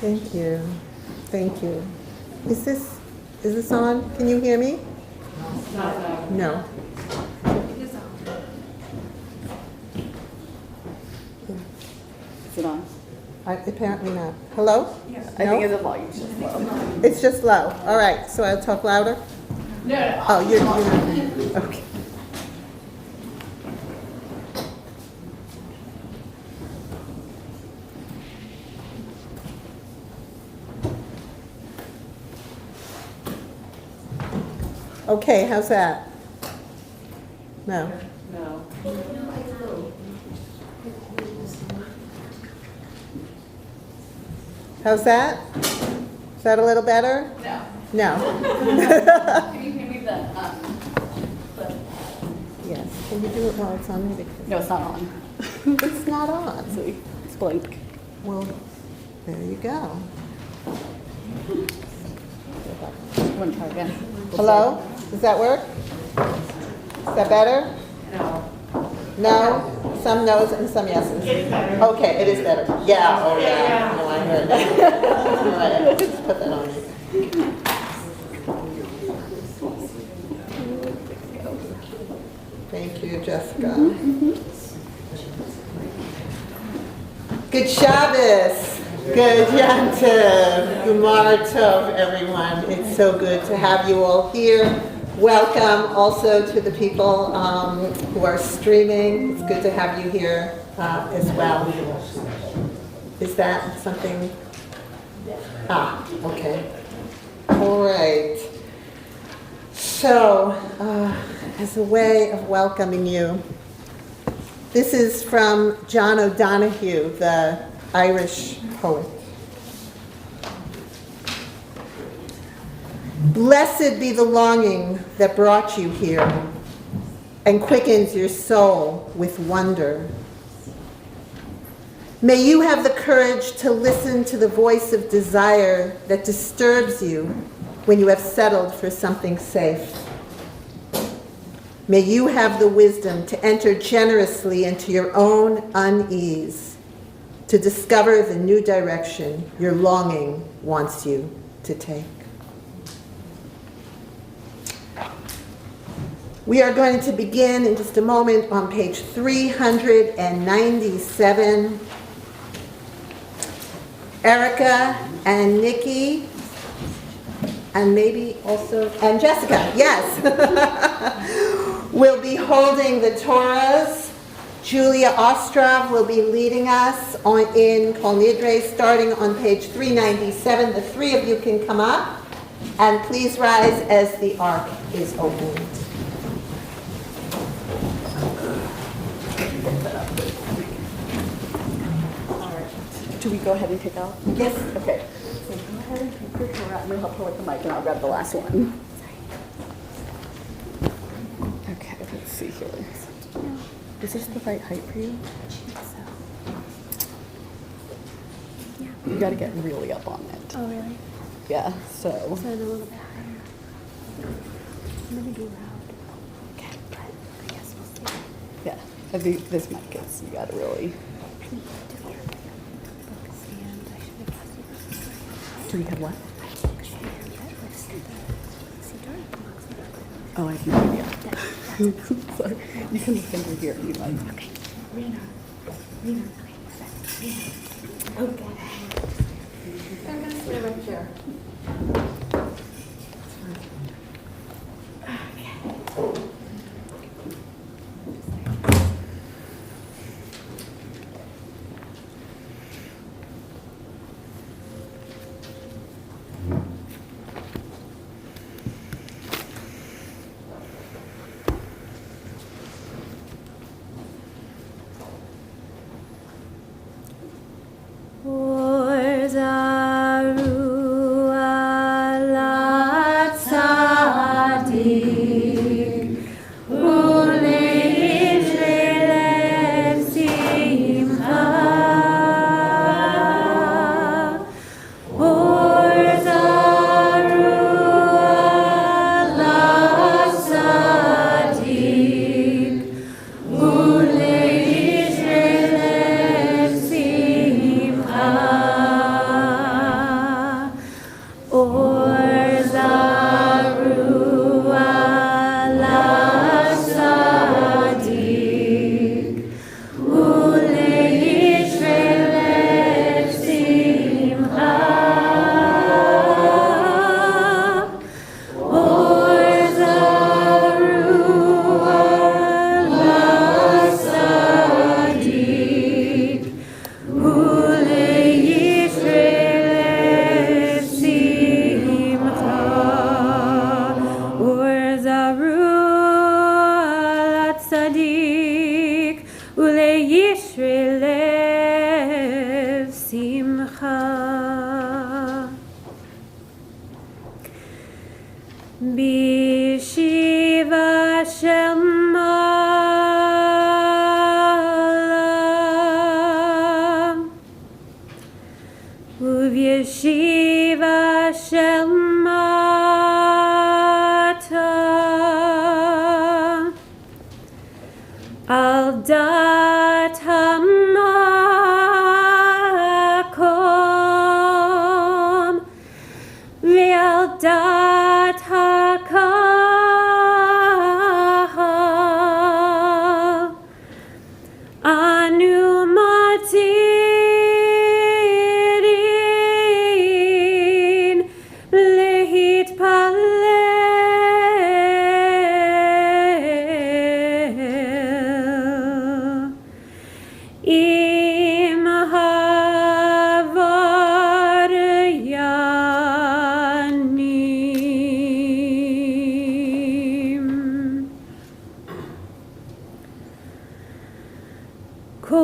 Thank you. Thank you. Is this on? Can you hear me? No. Is it on? Apparently not. Hello? Yes. I think the volume's just low. It's just low. All right. So I'll talk louder? No. Oh, you're okay. Okay, how's that? No. No. How's that? Is that a little better? No. No. Can you do it while it's on? Maybe No, it's not on. it's not on. See, it's blank. Well, there you go. Want to try again? Hello? Does that work? Is that better? No. No? Some no's and some yeses. Okay, it is better. Yeah, oh yeah. No, I heard that. All right, let's put that on. Thank you, Jessica. Good Shabbos. Good Yantiv. Gumar Tov, everyone. It's so good to have you all here. Welcome also to the people who are streaming. It's good to have you here as well. Is that something? Ah, okay. All right. So, as a way of welcoming you, this is from John O'Donoghue, the Irish poet. Blessed be the longing that brought you here and quickens your soul with wonder. May you have the courage to listen to the voice of desire that disturbs you when you have settled for something safe. May you have the wisdom to enter generously into your own unease, to discover the new direction your longing wants you to take. We are going to begin in just a moment on page 397. Erica and Nikki, and maybe also, and Jessica, yes, will be holding the Torahs. Julia Ostrov will be leading us in Kol Nidre, starting on page 397. The three of you can come up, and please rise as the ark is opened. Do we go ahead and kick off? Yes. Okay. So go ahead and take your Torah. I'm going to help her with the mic and I'll grab the last one. Okay, let's see here. Is this the right height for you? You got to get really up on it. Oh, really? Yeah, so. So a little bit higher. I'm going to be loud. Okay, but I guess we'll see. Yeah, I think this mic is, you got to really. Do we have what? Oh, I have no idea. Sorry. You can look under here if you like. Okay. Rena. Okay. I'm going to stay right here. Bishiva Shema ילדת המקום וילדת הקהל, אנו מתירים להתפלל עם העבריינים. כל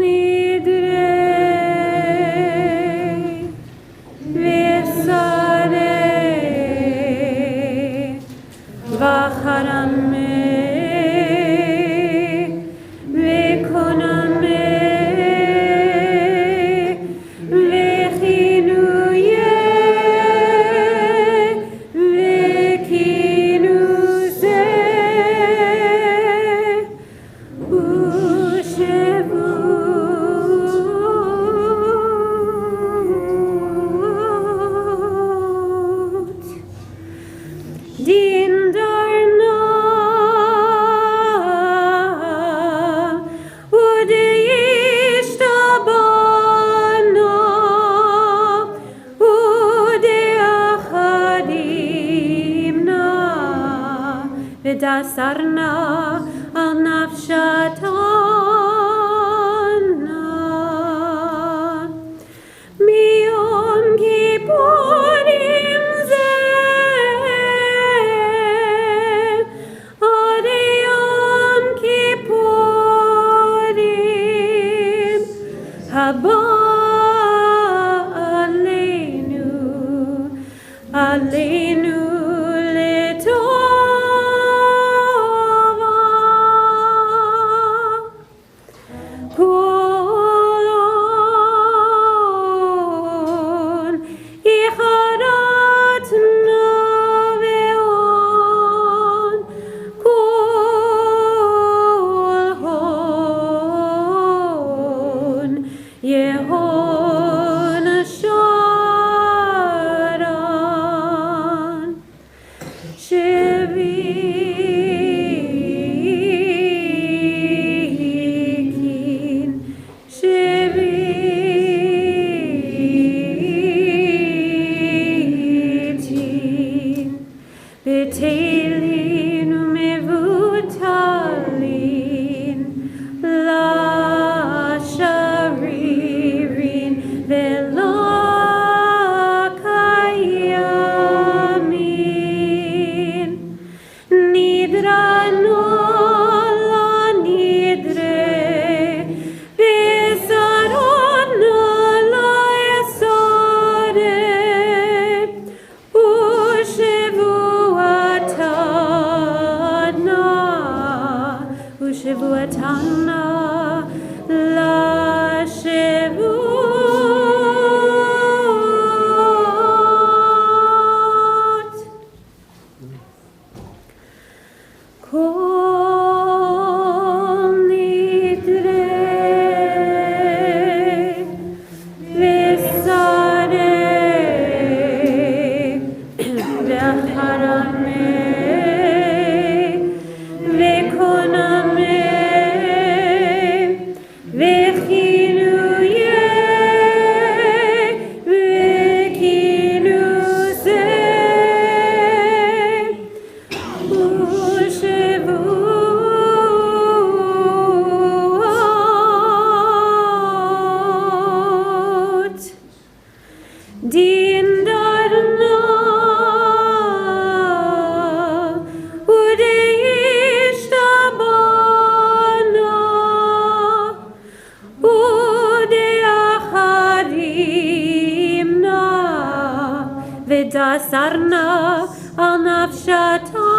נדרי ושרי וחרמי וקונמי וכינויי וכינוסי ושבות דין דרנה ודיישתבנה ודאחרימנה ודסרנה על נפשתנה מיום כיפורים זה עד יום כיפורים הבא עלינו לטובה. כולן יחרתנו ואון כולהון יהון שרן שביקים שביתים בטלים ומבוטלים לשרירים ולא קיימים. נדרנו לנדרה ושרנו ליסורת ושבועתנה לשבועות. כל נדרי ושרי וחרמי וקונמי וכינויי וכינוסי ושבועות דין דרנה ודיישתבנה ודאחרימנה ודסרנה על נפשתנה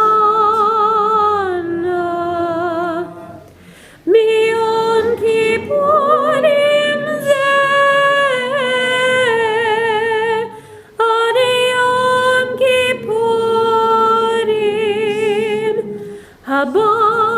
מיום כיפורים זה עד יום כיפורים הבא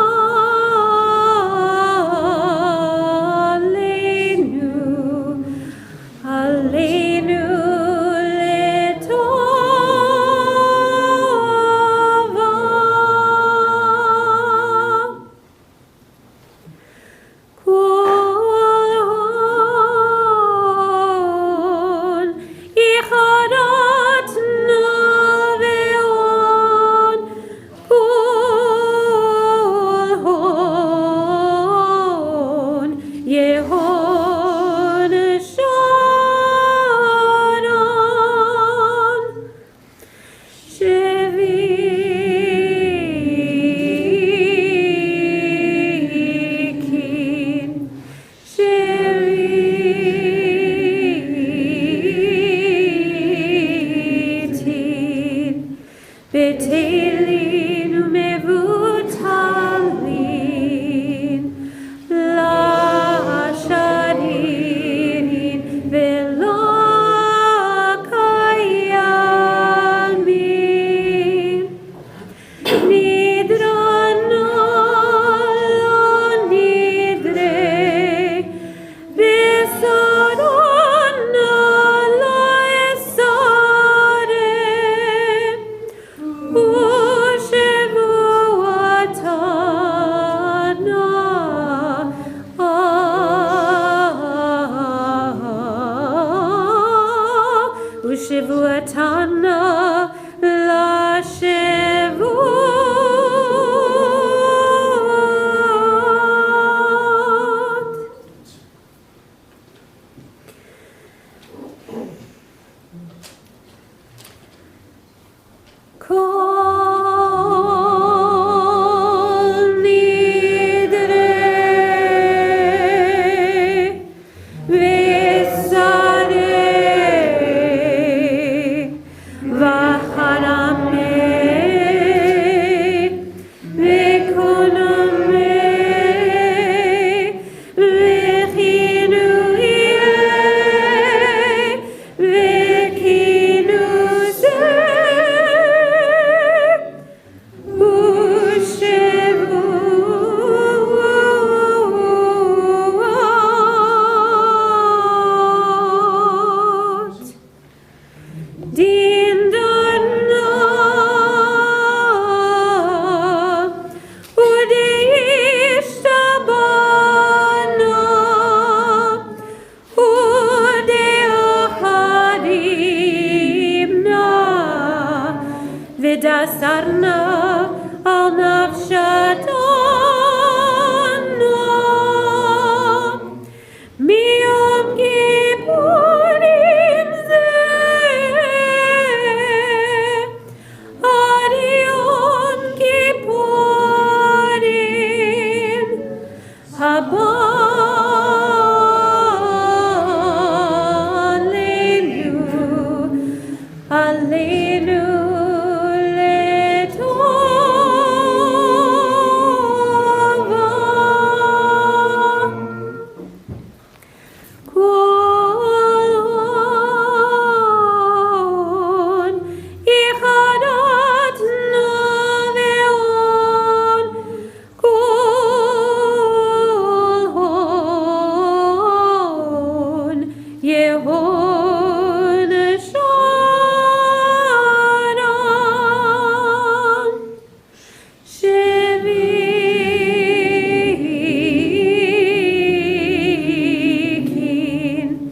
בטלים ומבוטלים, לשרירים ולא קיימים. נדרנו לא נדרה, בסורנו לא אסורם, ושבועתנו לשבועות. כל נדרה ושרי וחרמי וקונמי וכינויי וכינוסי ושבועות. דין דונו ודאשתבנו ודאחרימנו ודסרנו על נפשתנו מיום כיפורים זה עד יום כיפורים הבא עלינו לטובה. כל יחדתנו ועון כל יהון שלום שביקים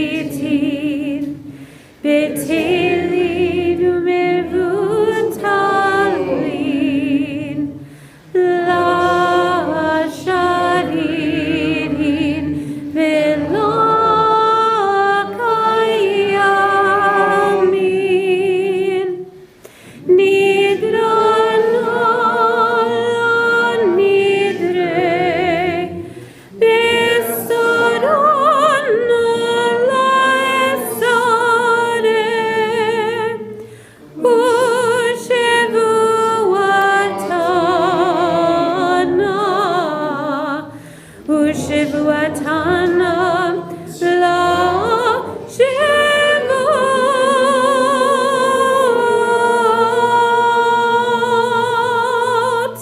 שביתים בטלים ומבוטלים, לשרירים ולא קיימים. נדרנו לא נדרה, בסורנו לא אסורם, ושבועתנו לשבועות.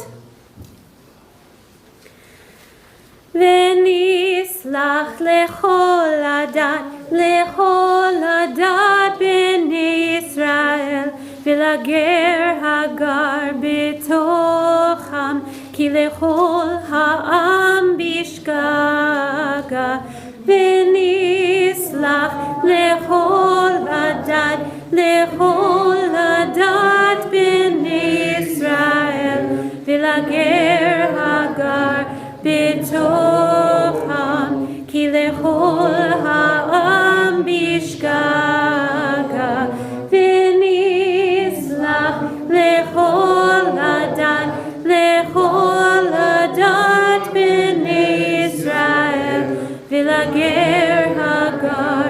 ונסלח לכל הדת בני ישראל, ולגר הגר בתוכם, כי לכל העם בשגגה. ונסלח לכל הדת בני ישראל, ולגר הגר בתוכם, כי לכל העם בשגגה. ונסלח לכל הדת בני ישראל, ולגר הגר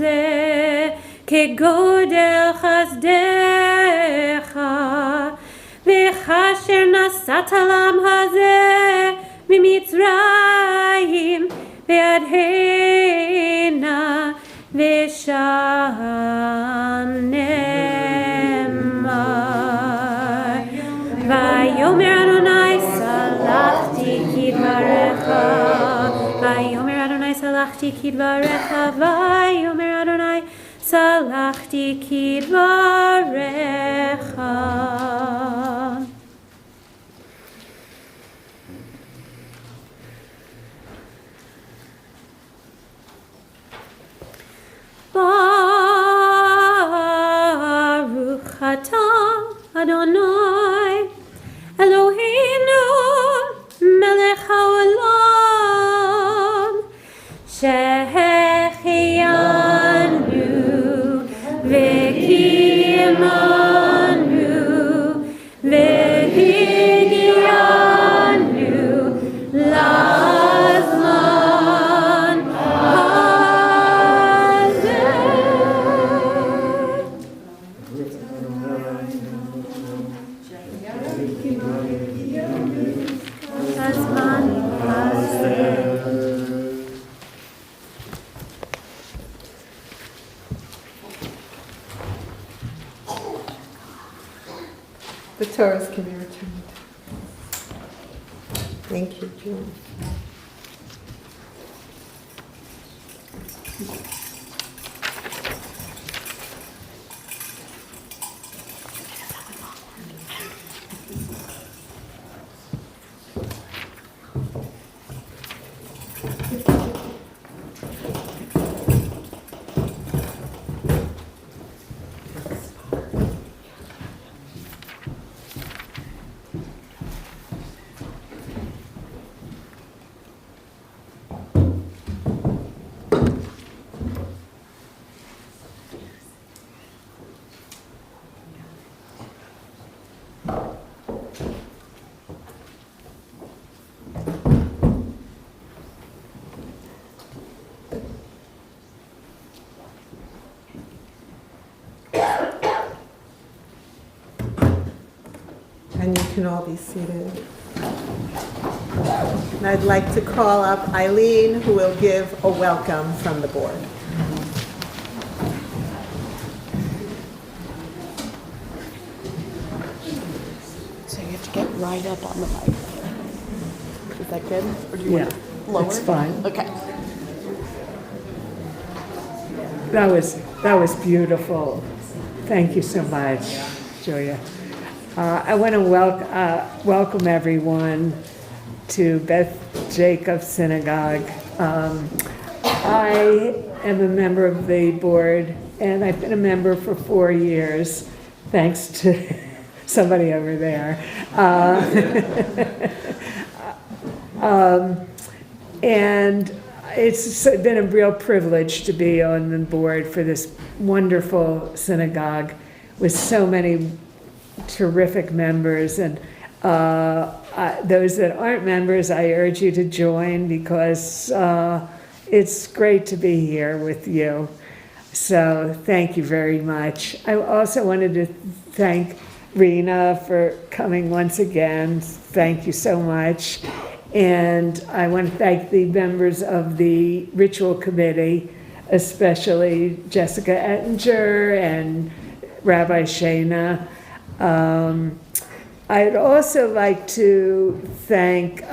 הזה, כגודל חסדך, וכאשר נשאת לעם הזה ממצרים ועד הנה, ושם נאמר, ויאמר אדוני סלחתי כדבריך, ויאמר אדוני סלחתי כדבריך, ויאמר אדוני סלחתי כדבריך. Baruch atah Adonai Eloheinu melech haolam שהחיינו וקיימנו והגיענו לזמן הזה. הזמן הזה. The Torahs can be returned. Thank you, June. And you can all be seated. And I'd like to call up Eileen, who will give a welcome from the board. So you have to get right up on the mic. Is that good? Or do you Yeah, want it lower? that's fine. Okay. That was beautiful. Thank you so much, Julia. I want to welcome everyone to Beth Jacob Synagogue. I am a member of the board, and I've been a member for 4 years, thanks to somebody over there. And it's been a real privilege to be on the board for this wonderful synagogue with so many terrific members. And those that aren't members, I urge you to join, because it's great to be here with you. So thank you very much. I also wanted to thank Rena for coming once again. Thank you so much. And I want to thank the members of the ritual committee, especially Jessica Ettinger and Rabbi Shana. I'd also like to thank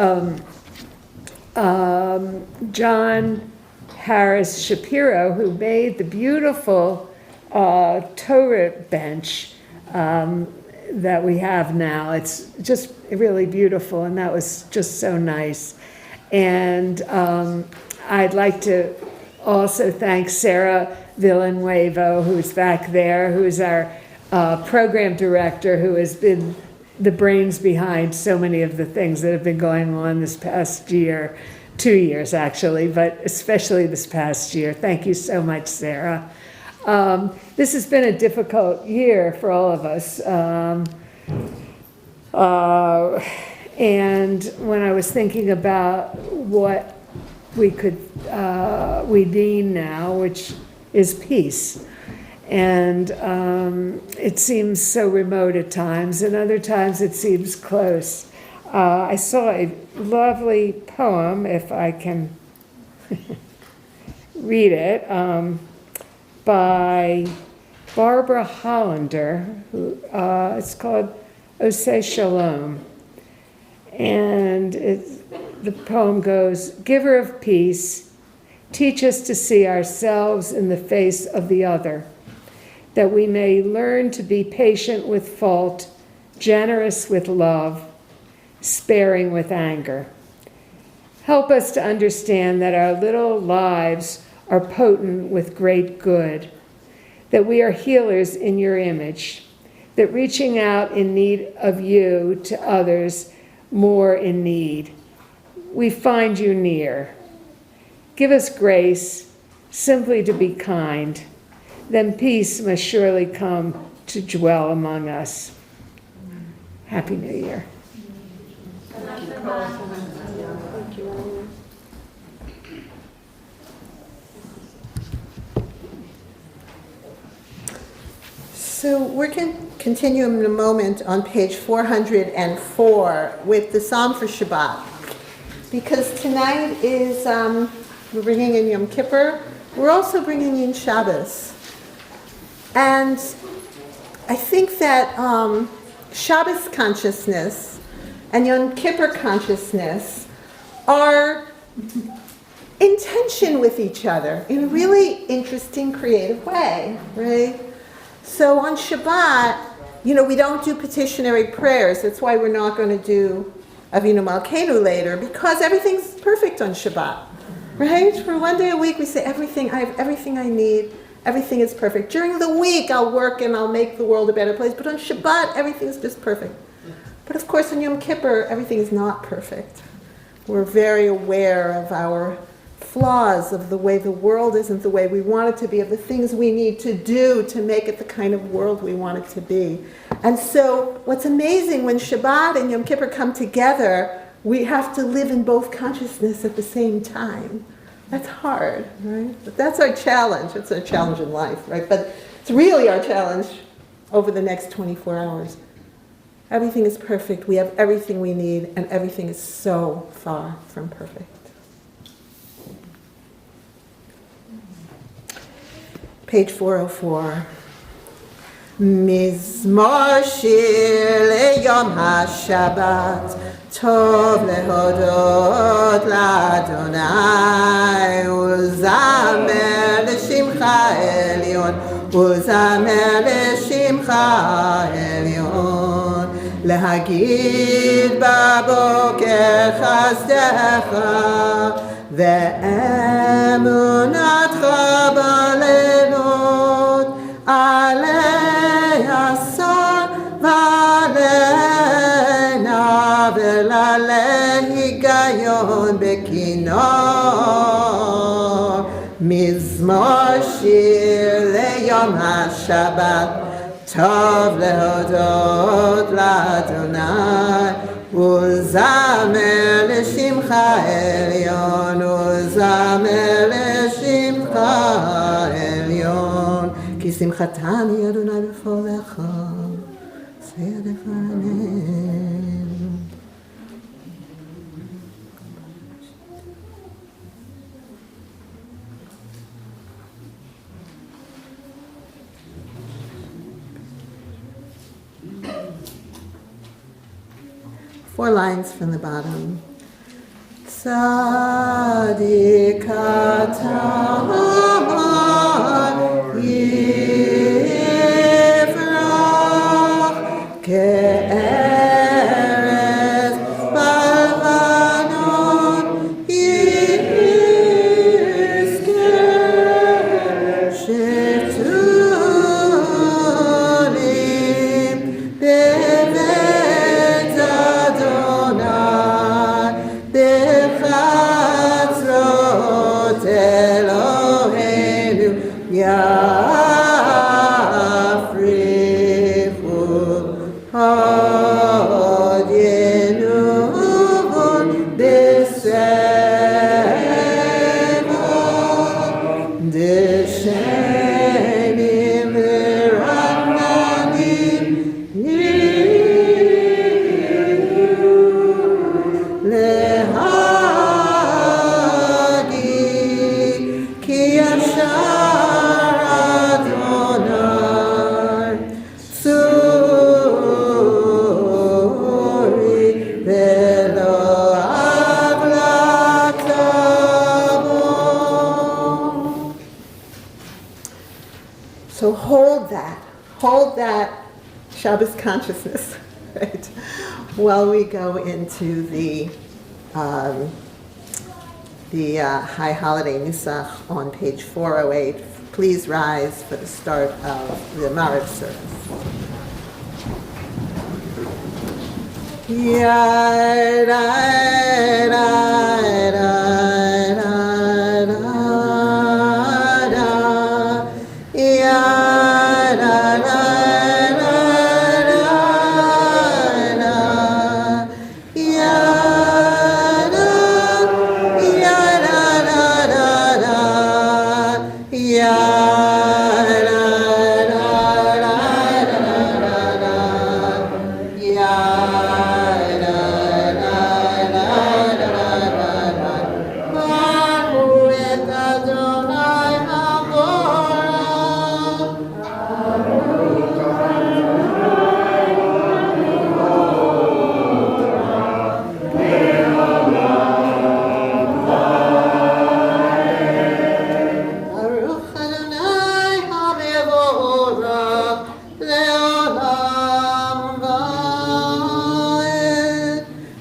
John Harris Shapiro, who made the beautiful Torah bench that we have now. It's just really beautiful, and that was just so nice. And I'd like to also thank Sarah Villanueva, who's back there, who's our program director, who has been the brains behind so many of the things that have been going on this past year, 2 years actually, but especially this past year. Thank you so much, Sarah. This has been a difficult year for all of us. And when I was thinking about what we need now, which is peace. And it seems so remote at times, and other times it seems close. I saw a lovely poem, if I can read it, by Barbara Hollander, who it's called Oseh Shalom. And the poem goes, "Giver of peace, teach us to see ourselves in the face of the other, that we may learn to be patient with fault, generous with love, sparing with anger. Help us to understand that our little lives are potent with great good, that we are healers in your image, that reaching out in need of you to others more in need, we find you near. Give us grace simply to be kind, then peace must surely come to dwell among us." Happy New Year. So we're going to continue in a moment on page 404 with the Psalm for Shabbat. Because tonight is, we're bringing in Yom Kippur, we're also bringing in Shabbos. And I think that Shabbos consciousness and Yom Kippur consciousness are in tension with each other in a really interesting, creative way, right? So on Shabbat, we don't do petitionary prayers. That's why we're not going to do Avinu Malkeinu later, because everything's perfect on Shabbat, right? For one day a week, we say I have everything I need. Everything is perfect. During the week, I'll work and I'll make the world a better place. But on Shabbat, everything's just perfect. But of course, on Yom Kippur, everything is not perfect. We're very aware of our flaws, of the way the world isn't the way we want it to be, of the things we need to do to make it the kind of world we want it to be. And so what's amazing, when Shabbat and Yom Kippur come together, we have to live in both consciousness at the same time. That's hard, right? But that's our challenge. It's our challenge in life, right? But it's really our challenge over the next 24 hours. Everything is perfect. We have everything we need, and everything is so far from perfect. Page 404. Mizmor shir leyom HaShabbat, tov lehodot l'Adonai, uzamer l'shimcha elyon, uzamer l'shimcha elyon, להגיד בבוקר חסדך ואמונתך בלילות, עלי עשור ועלינה ולעלי היגיון בכינור. מזמור שיר ליום השבת, טוב להודות לאדוני, ולזמר לשמך עליון, ולזמר לשמך עליון, כי שמחתם היא אדוני בפועלך, עשה לפנינו. Four lines from the bottom. Tzadik ata yivrach ke'eretz balvanon yizker shetulim bevet Adonai bechatzrot Eloheinu So hold that Shabbos consciousness, right? While we go into the High Holiday Nusach on page 408. Please rise for the start of the Maariv service.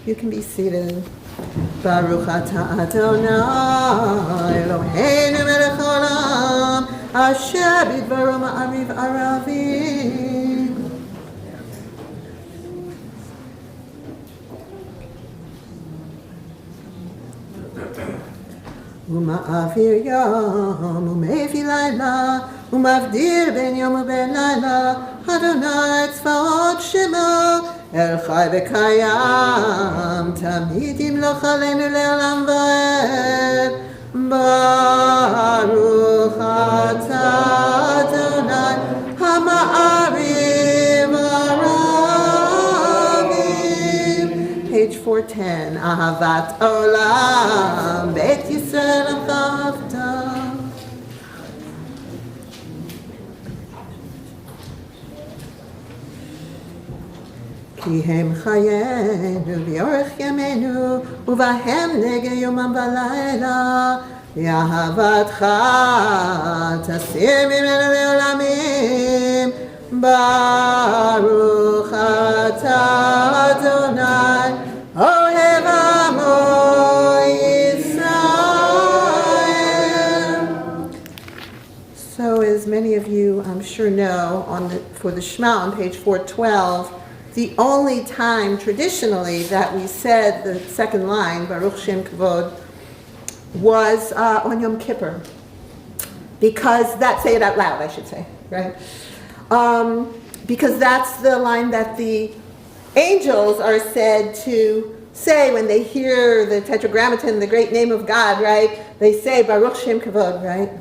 You can be seated. Baruch atah Adonai Eloheinu melech haolam asher bidvaro ma'ariv aravim. Uma'avir yom umevi laila umavdir ben yom uben laila Adonai tzvaot shemo El Chai V'Kayam Tamid Yimloch Aleinu Le'olam Va'ed Baruch Atah Adonai Hama'ariv Aravim. Page 410. Ahavat Olam Beit Yisrael Achavta. כי הם חיינו באורך ימינו ובהם נגע יומם ולילה ואהבתך תסיר ממנו לעולמים ברוך אתה אדוני אוהב עמו ישראל. So as many of you I'm sure know for the Shema on page 412, the only time traditionally that we said the second line, Baruch Shem Kavod, was on Yom Kippur. Because say it out loud, I should say, right? Because that's the line that the angels are said to say when they hear the Tetragrammaton, the great name of God, right? They say Baruch Shem Kavod, right?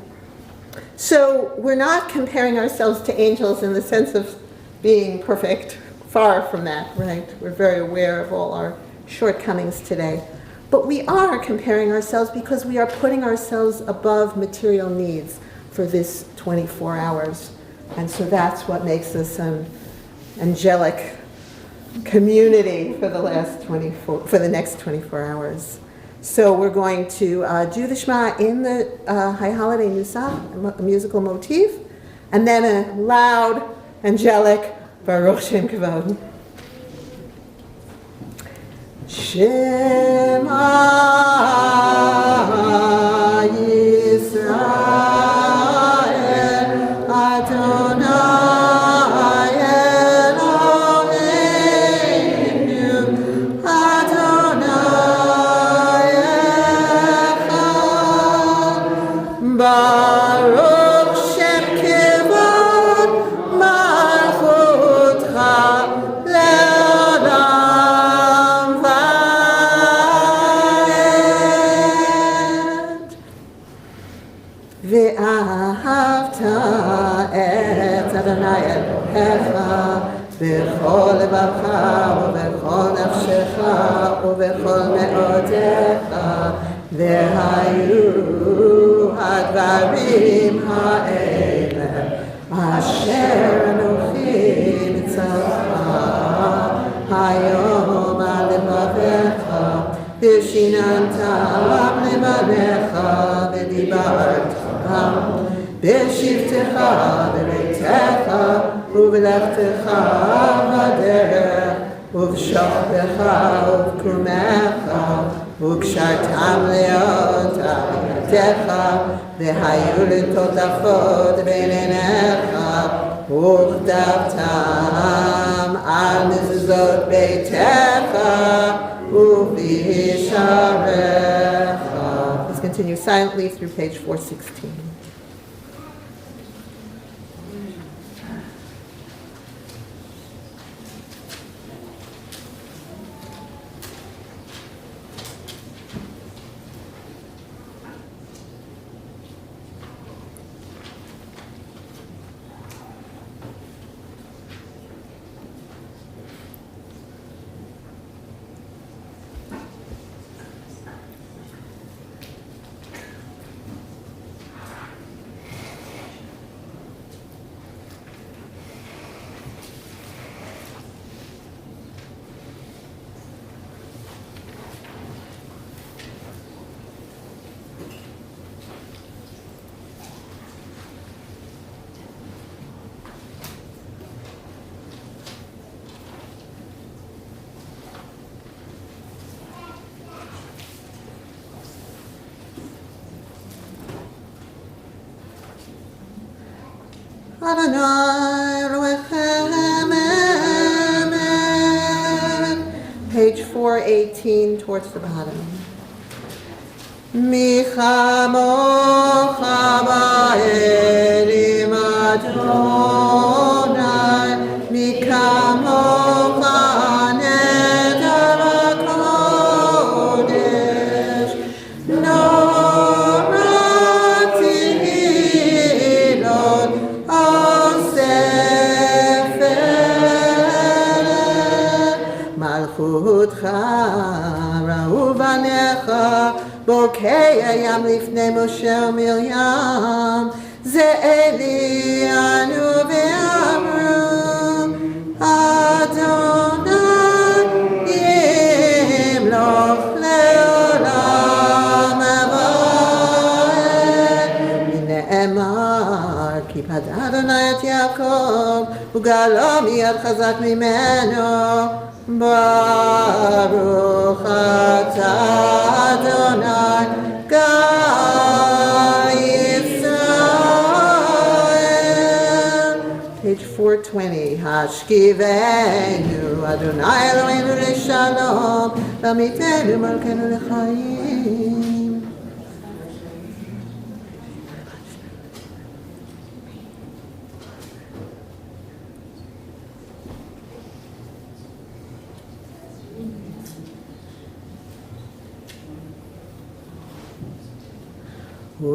So we're not comparing ourselves to angels in the sense of being perfect. Far from that, right? We're very aware of all our shortcomings today. But we are comparing ourselves because we are putting ourselves above material needs for this 24 hours. And so that's what makes us an angelic community for the next 24 hours. So we're going to do the Shema in the High Holiday Nusach, a musical motif, and then a loud, angelic Baruch Shem Kavod. Shema Yisrael Adonai Eloheinu Adonai Echad Baruch Shem Kavod ואהבת את אדוני אלוהיך בכל לבבך ובכל נפשך ובכל מאודיך והיו הדברים האלה אשר אנוכי מצווך היום על לבביך ושיננתם לבניך ודיברת בשבתך בבית בלכתך בדרך, ובשוכבך ובקומך, וקשרתם להיות עבודתך, והיו לטוטפות בין עיניך, וכתבתם על מזוזות ביתך ובשעריך. Let's continue silently through page 416. Adonai Elohechem Emet. Page 418 towards the bottom. Mi chamocha ba'elim Adonai, mi kamocha neder HaKodesh, norati hilot malchutcha ra'u banecha bokei hayam lifnei Moshe u'Miriam ze'eli anu ve'amru Adonai yimloch le'olam avad ne'emar ki pad Adonai et Yaakov ugalo miyad chazak mimeno Baruch atah Adonai Gai Yisrael. Page 420. Hashkivenu Adonai Eloheinu leshalom, v'amitenu malkeinu lechaim.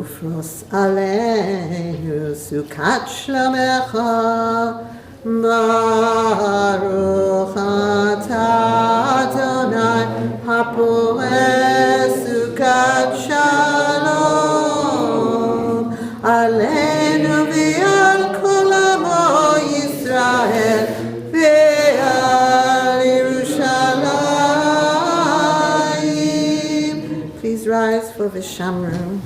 Ufros aleinu sukat shlomecha, Baruch atah Adonai haporeh sukat shalom, aleinu v'al kol amo Yisrael v'al Yerushalayim. Please rise for V'shamru.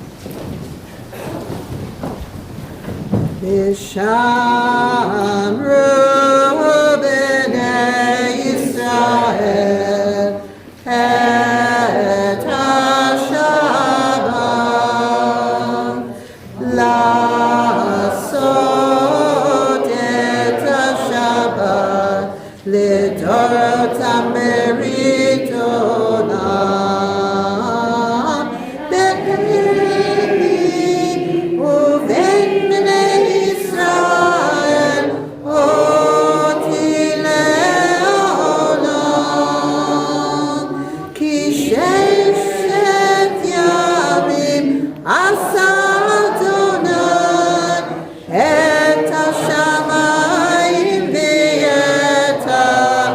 V'shamru b'nei Yisrael et ha-Shabbat la'asot et ha-Shabbat lidorotam beritonam be'eni u'ben b'nei Yisrael oti le'olam ki sheshet yamim asa Adonai et hashamayim v'et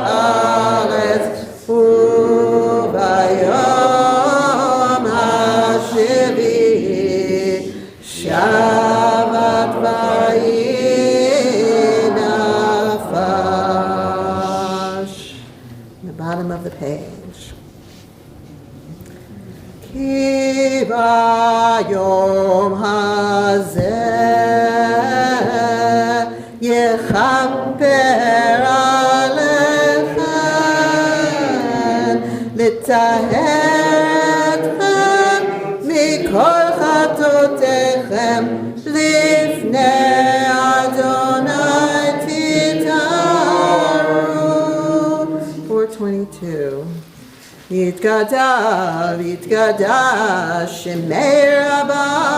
haaretz u'bayom hashvi'i Shabbat v'yinafash. The bottom of the page. Ki vayom hazeh יכפר עליכם, לטהר אתכם מכל חטאותיכם, לפני אדוני תטהרו. 422. יתגדל, יתקדש שמי רבה,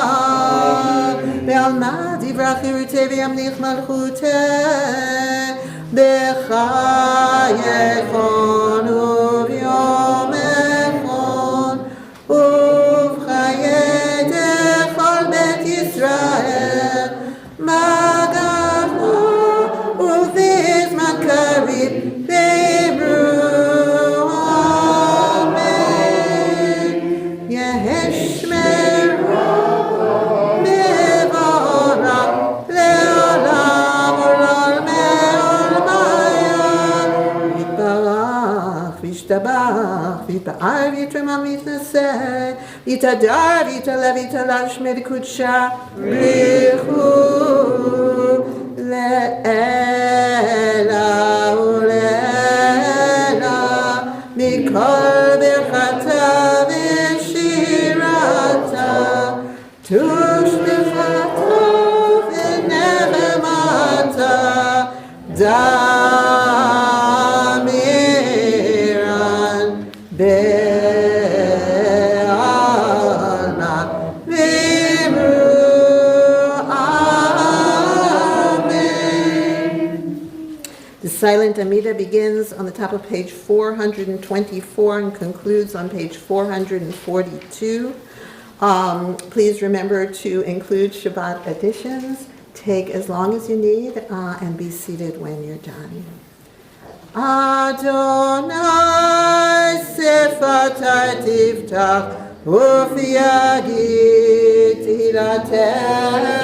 בעלמא דברה חירותי וימליך מלכותי, בחייכון וביומכון, ובחיי כל בית ישראל, מגפו ובזמן קריב, ואמרו יתברך, ויתפאר, ויתרומם, ויתנשא, ויתהדר, ויתעלה, ויתעלה, שמי לקודשה, בריחו לעילא ולעילא, מכל ברכתה ושירתה, תושבחתה ונחמתה, The silent Amida begins on the top of page 424 and concludes on page 442. Please remember to include Shabbat additions. Take as long as you need and be seated when you're done. Adonai sefatai tiftach ufi yagid tilatecha.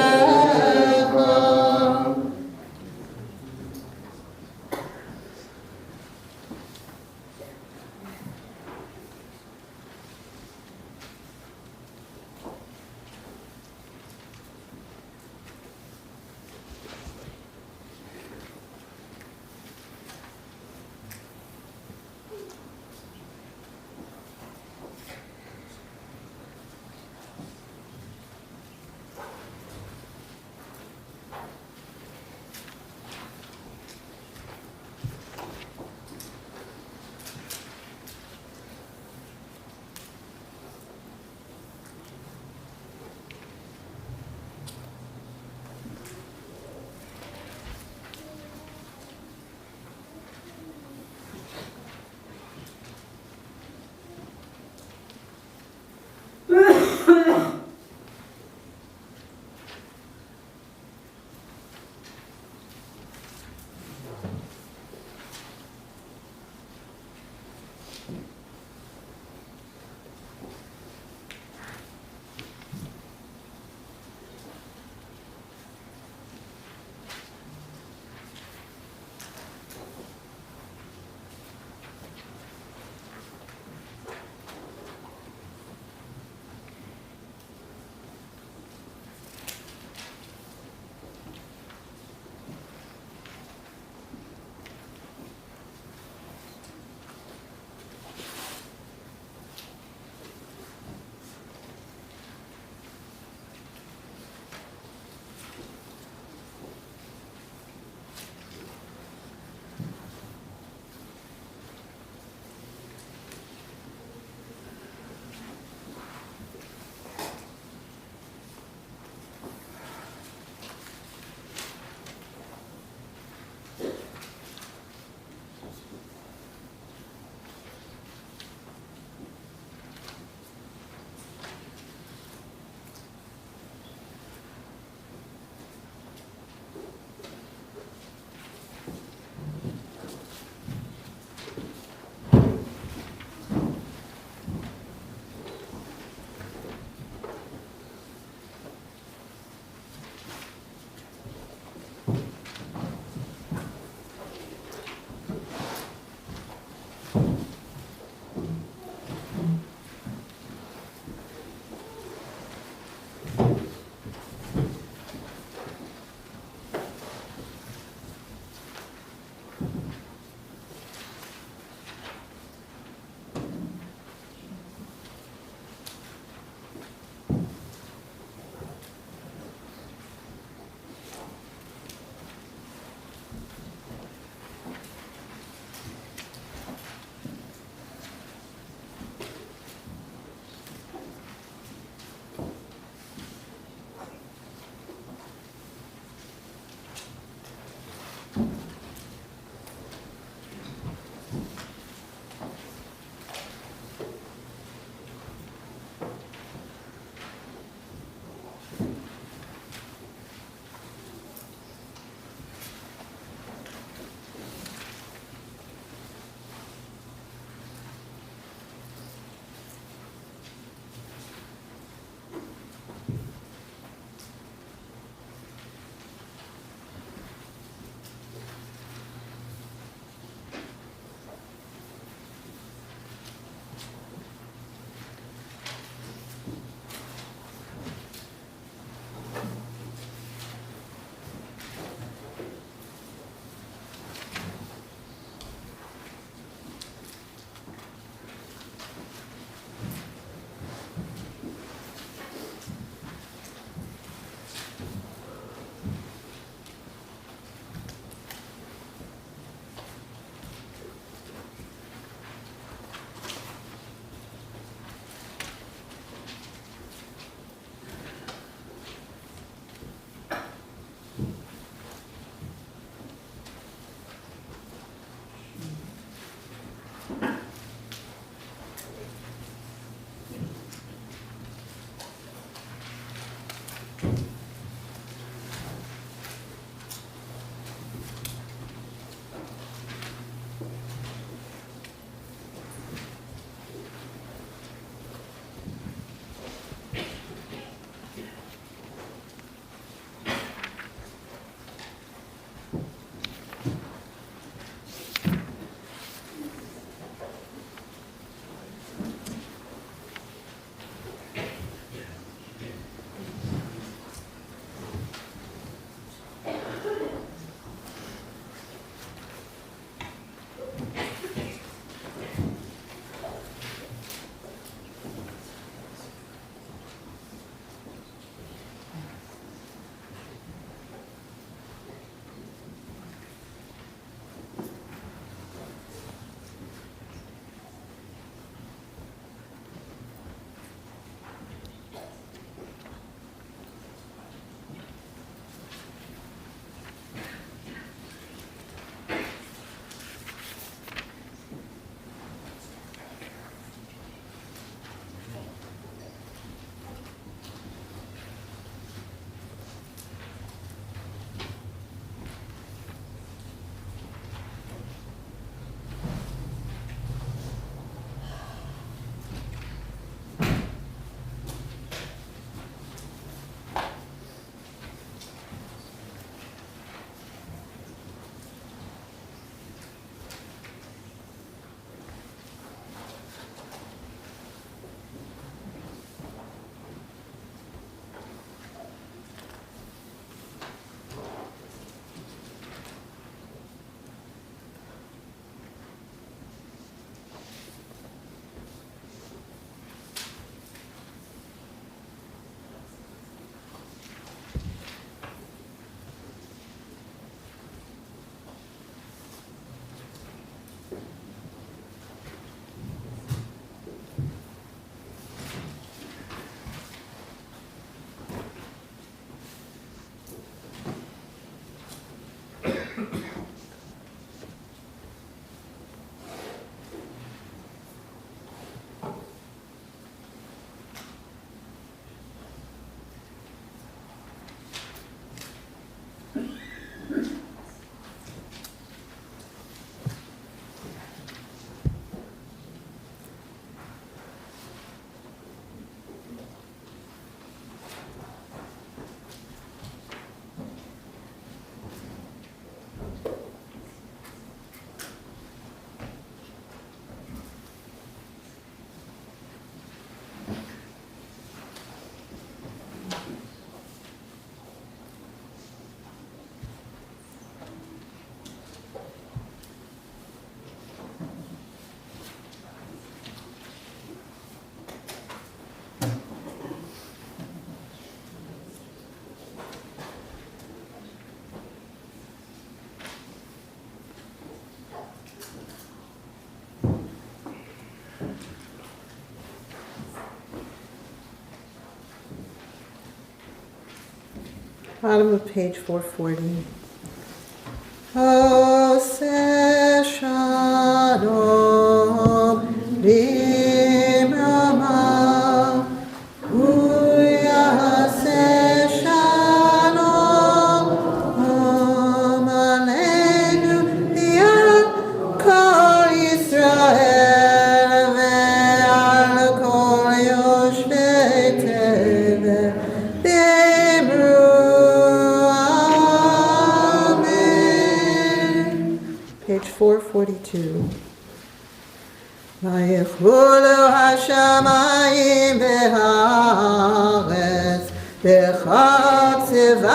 Bottom of page 440. Ose Shalom Limrama Uyase Shalom Aleinu Yal Kol Yisrael Ve'al Kol Yoshvei Tevel V'Yemru Page 442. ויכלו השמיים והארץ בחצבם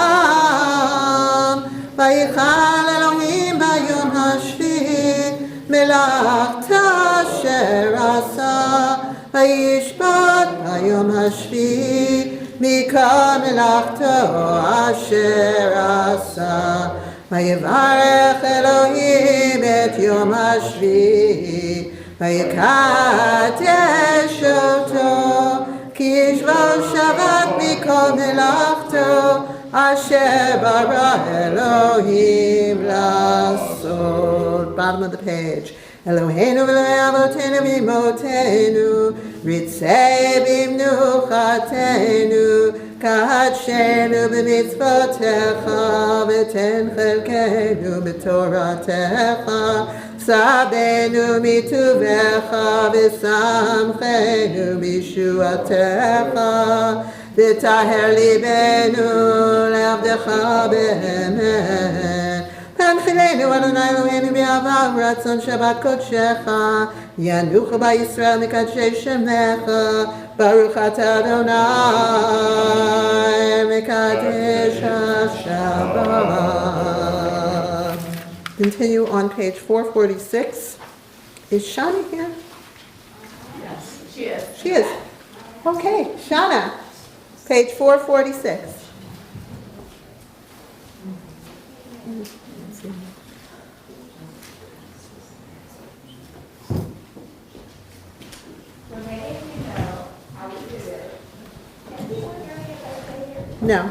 ויכל אלוהים ביום השביעי מלאכתו אשר עשה וישבת ביום השביעי מכל מלאכתו אשר עשה ויברך אלוהים את יום השביעי ויקדש אותו כי ישבו שבת מכל מלאכתו אשר ברא אלוהים לעשות. Bottom of the page. אלוהינו ואלוהי אבותינו ואמותינו רצה במנוחתנו קדשנו במצוותיך ותן חלקנו בתורתך סבנו מטובך ושמחנו בישועתך וטהר ליבנו לעבדך באמת הנחילנו אדוני אלוהינו באהבה ורצון שבת קודשך ינוחו בישראל מקדשי שמך ברוך אתה אדוני מקדש השבת. Continue on page 446. Is Shana here? Yes, she is. She is. Okay, Shana, page 446. No.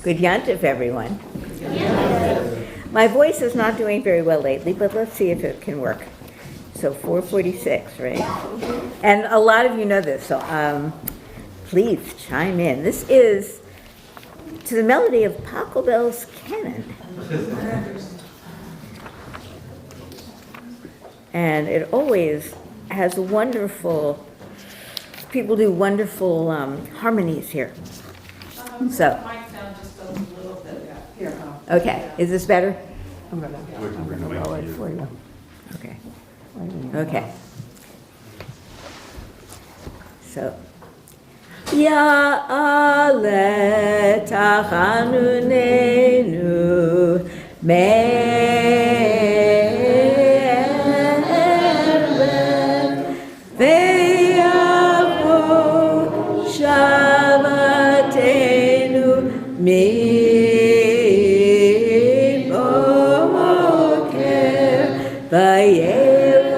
Good Yantiv, everyone. My voice is not doing very well lately, but let's see if it can work. So 446, right? And a lot of you know this, so please chime in. This is to the melody of Pachelbel's canon. And it always has wonderful, people do wonderful harmonies here. So. Okay, is this better? I'm gonna lower it for you. Okay. Okay. So. Ya'ale tachanunenu me'erev ve'yavu shabatenu mi'boker vayela'el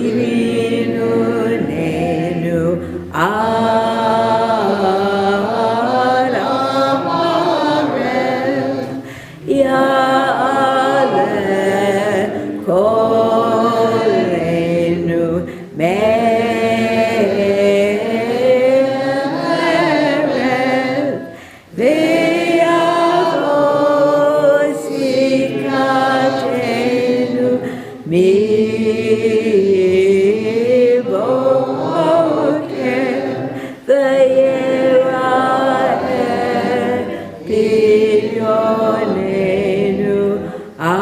iminunenu al ha'arev ya'ale kolenu me'erev ve'yavo Zivronenu ad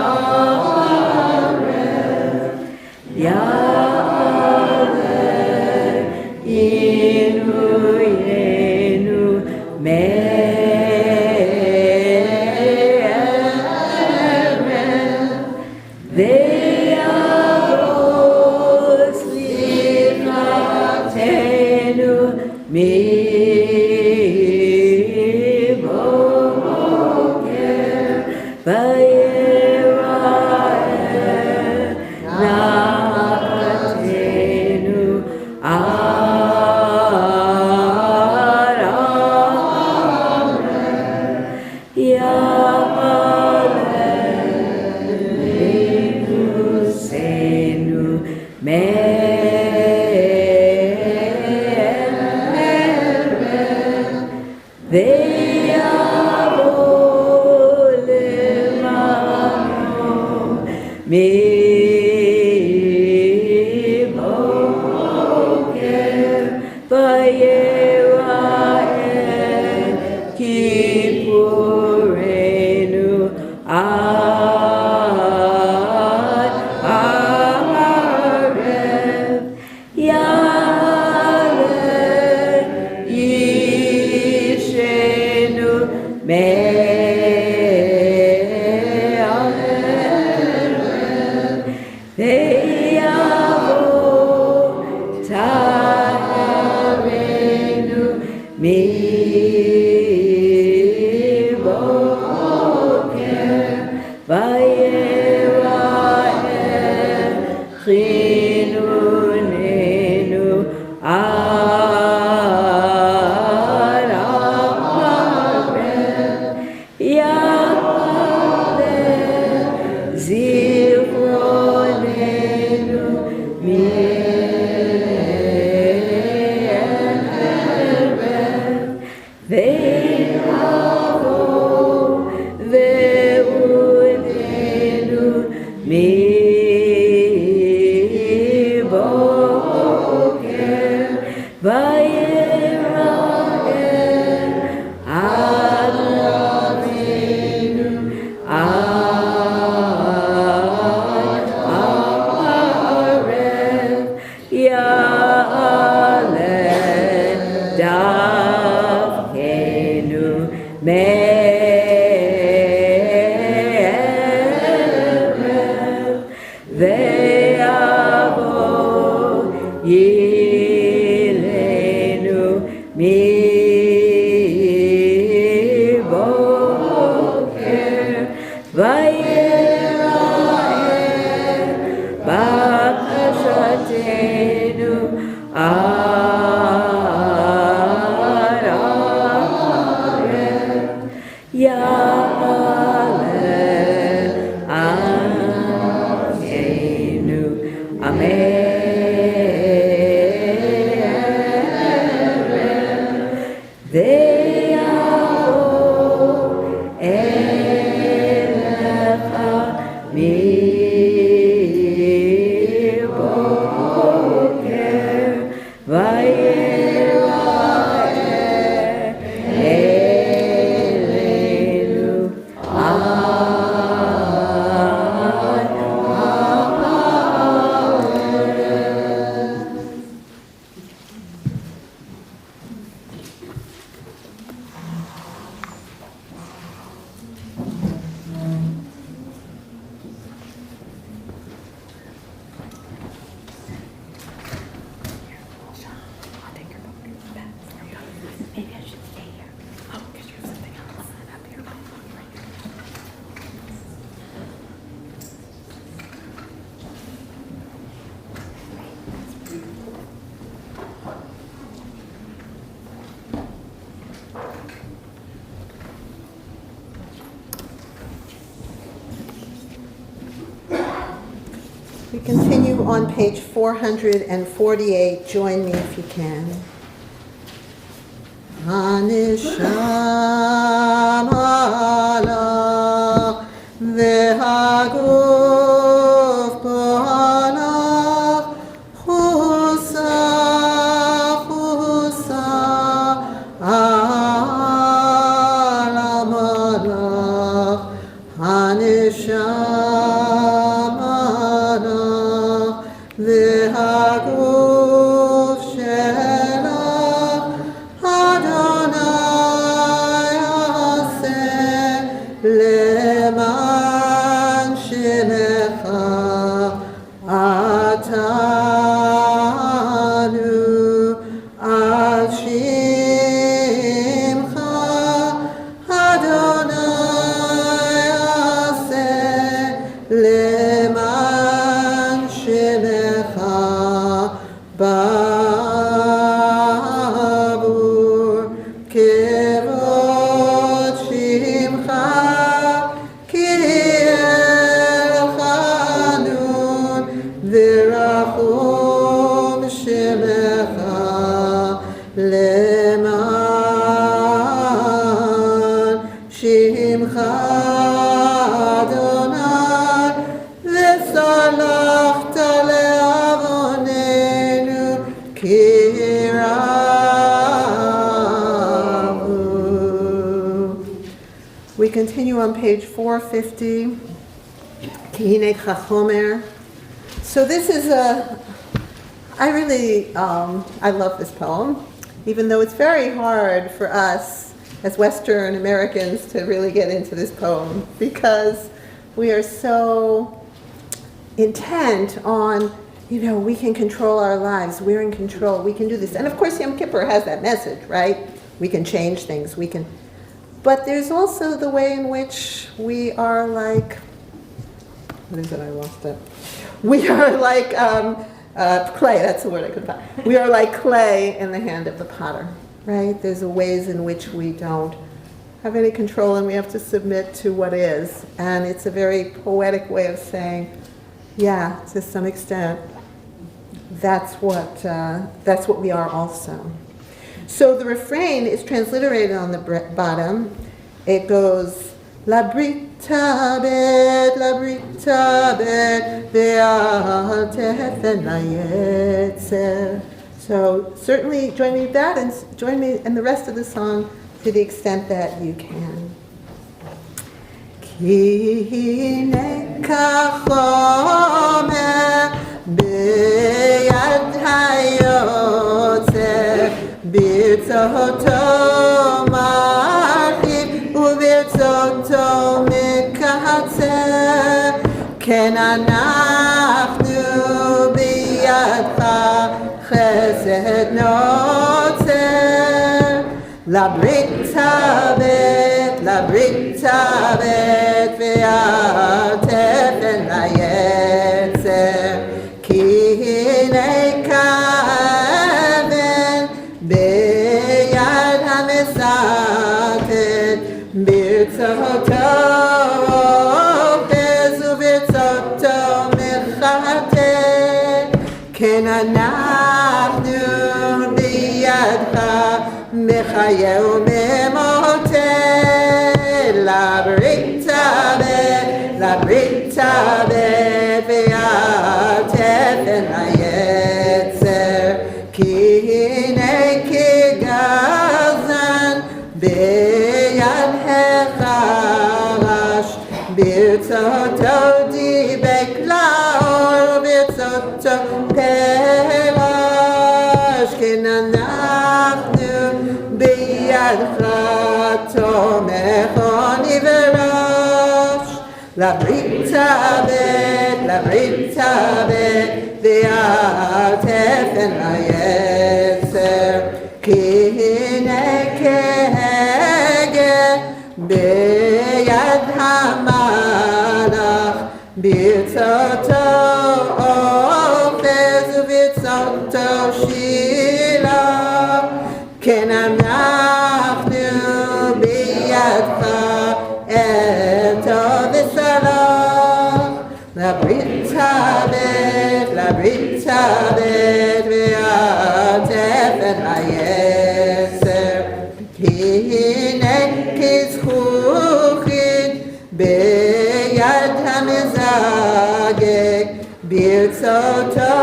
Amarem Yahweh Inuyenu Me'emen Ve'avos Livnatenu Mi-boker Va'yeraeh Nachatenu ad Amarem Ya'alenu Senu Me'emen Ve'avolemano Mi-boker Va'yeraeh Kippurenu ad Amarem Yahweh Yishenu Me'ahem Ve'yavo Taharenu Mi-boker Va'yeraeh Chinunenu ad Amarem Yahweh Zivronenu Me'emen Ve'avo Ve'udenu Mi-boker Va'yeraeh Adonenu ad Amarem Ya'aleh Davkenu Me'emen Ve'avo Yilenu Mi-boker Va'yeraeh Bakashatenu ad Amarem Ya'aleh Amenu Amen Ve'yavo Elecha Mi-boker Va'yeraeh Elenu ad Amarem. I'll take your book. Beth, there you go. Maybe I should stay here. Oh, because you have something else up here. Oh, right here. We continue on page 448. Join me if you can. הנשמה לך והגוף פועלך חוסה חוסה כבוד שמך כי אלחנון ורחום שמך למען שמך אדוני וסלחת לעווננו כי We continue on page 450, Kihine Chachomer. So this is I love this poem, even though it's very hard for us as Western Americans to really get into this poem because we are so intent on, we can control our lives, we're in control, we can do this. And of course Yom Kippur has that message, right? We can change things, but there's also the way in which we are like, what is it? I lost it. We are like clay, that's the word I couldn't find. We are like clay in the hand of the potter, right? There's ways in which we don't have any control and we have to submit to what is. And it's a very poetic way of saying, yeah, to some extent, that's what we are also. So the refrain is transliterated on the bottom. It goes, La brita bet, ve'al tefen la'yetzer. So certainly join me with that and join me in the rest of the song to the extent that you can. Ki hine kachomer beyad hayotzer ברצותו מרחיב וברצותו מקצר כן אנחנו בידך חסד נוצר לברית הבט ואל תפן ליצר כי הנה כאבן ביד המסתת ברצותו אוחז וברצותו מחתת כן אנחנו בידך מחיה וממוטט לברית הבט ואל תפן ליצר כי הנה כגזן ביד החרש ברצותו דיבק לאור ברצותו פרש כן אנחנו בידך תומך עוני וראש לברית הבט ואל תפן ליצר כי הנה כהגה ביד המלאך ברצותו אוחז וברצותו שילח כן אנחנו בידך אל טוב וסלח לברית הבט ואל תפן ליצר כי הנה כזכוכית ביד המזגג ברצותו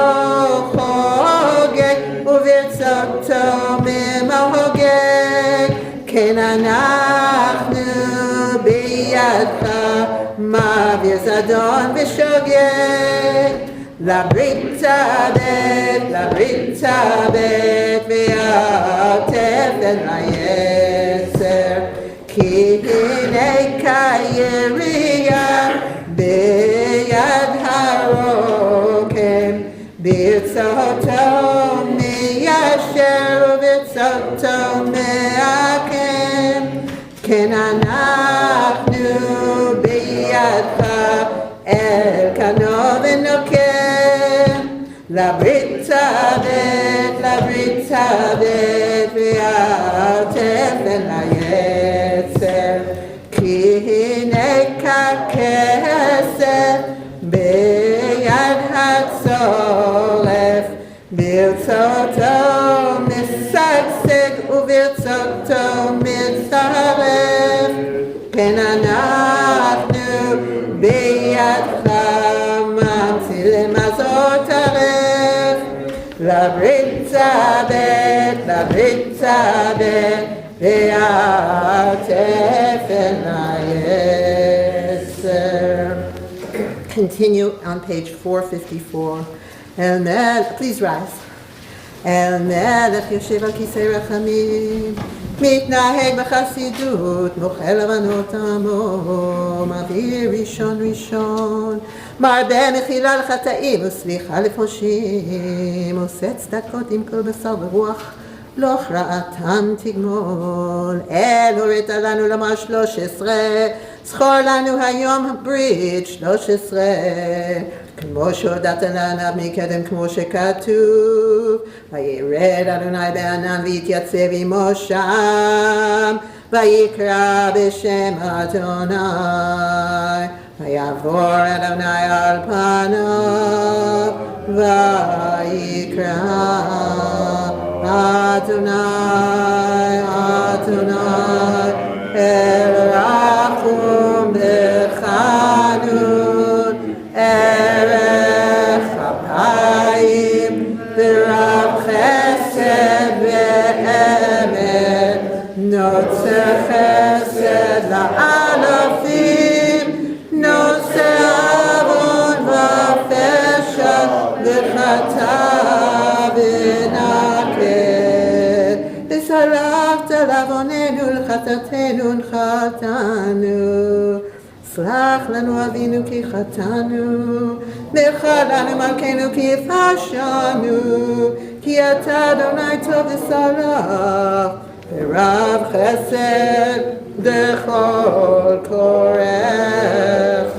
חוגג וברצותו ממהוגג כן אנחנו בידך מעביר זדון ושוגג לברית הבט ואל תפן ליצר כי הנה כירייה ביד הרוקם ברצותו מיישר וברצותו מעקם כן אנחנו בידך אל קנו ונוקם לברית הבט ואל תפן היצר, כי הנה ככסף ביד הצולף, ברצותו משגשג וברצותו מצטרף, כן אנחנו בידך ממצילים הזאת טרף, לברית צדק, לברית צדק, ועטף אל היצר. Continue on page 454. Please rise. אל מלך יושב על כיסא רחמים, מתנהג בחסידות, מוחל לבנות עמו, מעביר ראשון ראשון, מרבה מחילה לחטאים וסליחה לפושעים, עושה צדקות עם כל בשר ורוח, לא הכרעתם תגמול. אל הורית לנו לומר 13, זכור לנו היום ברית 13, כמו שהודעת לנו מקדם כמו שכתוב, וירד אדוני בענן והתייצב עמו שם, ויקרא בשם אדוני, ויעבור אדוני על פניו, ויקרא אדוני, אדוני, אל רחום בחנון, ערך אפיים, ורב חסד ואמת, נוצר חסד לאלפים, נוצר עוון ופשע וחטא ונקה, וסלחת לעווננו ולחטאתנו ונחלתנו. סלח לנו אבינו כי חטאנו, מחה לנו מלכנו כי הפשענו, כי אתה אדוני טוב וסלח, ורב חסד לכל קוראיך.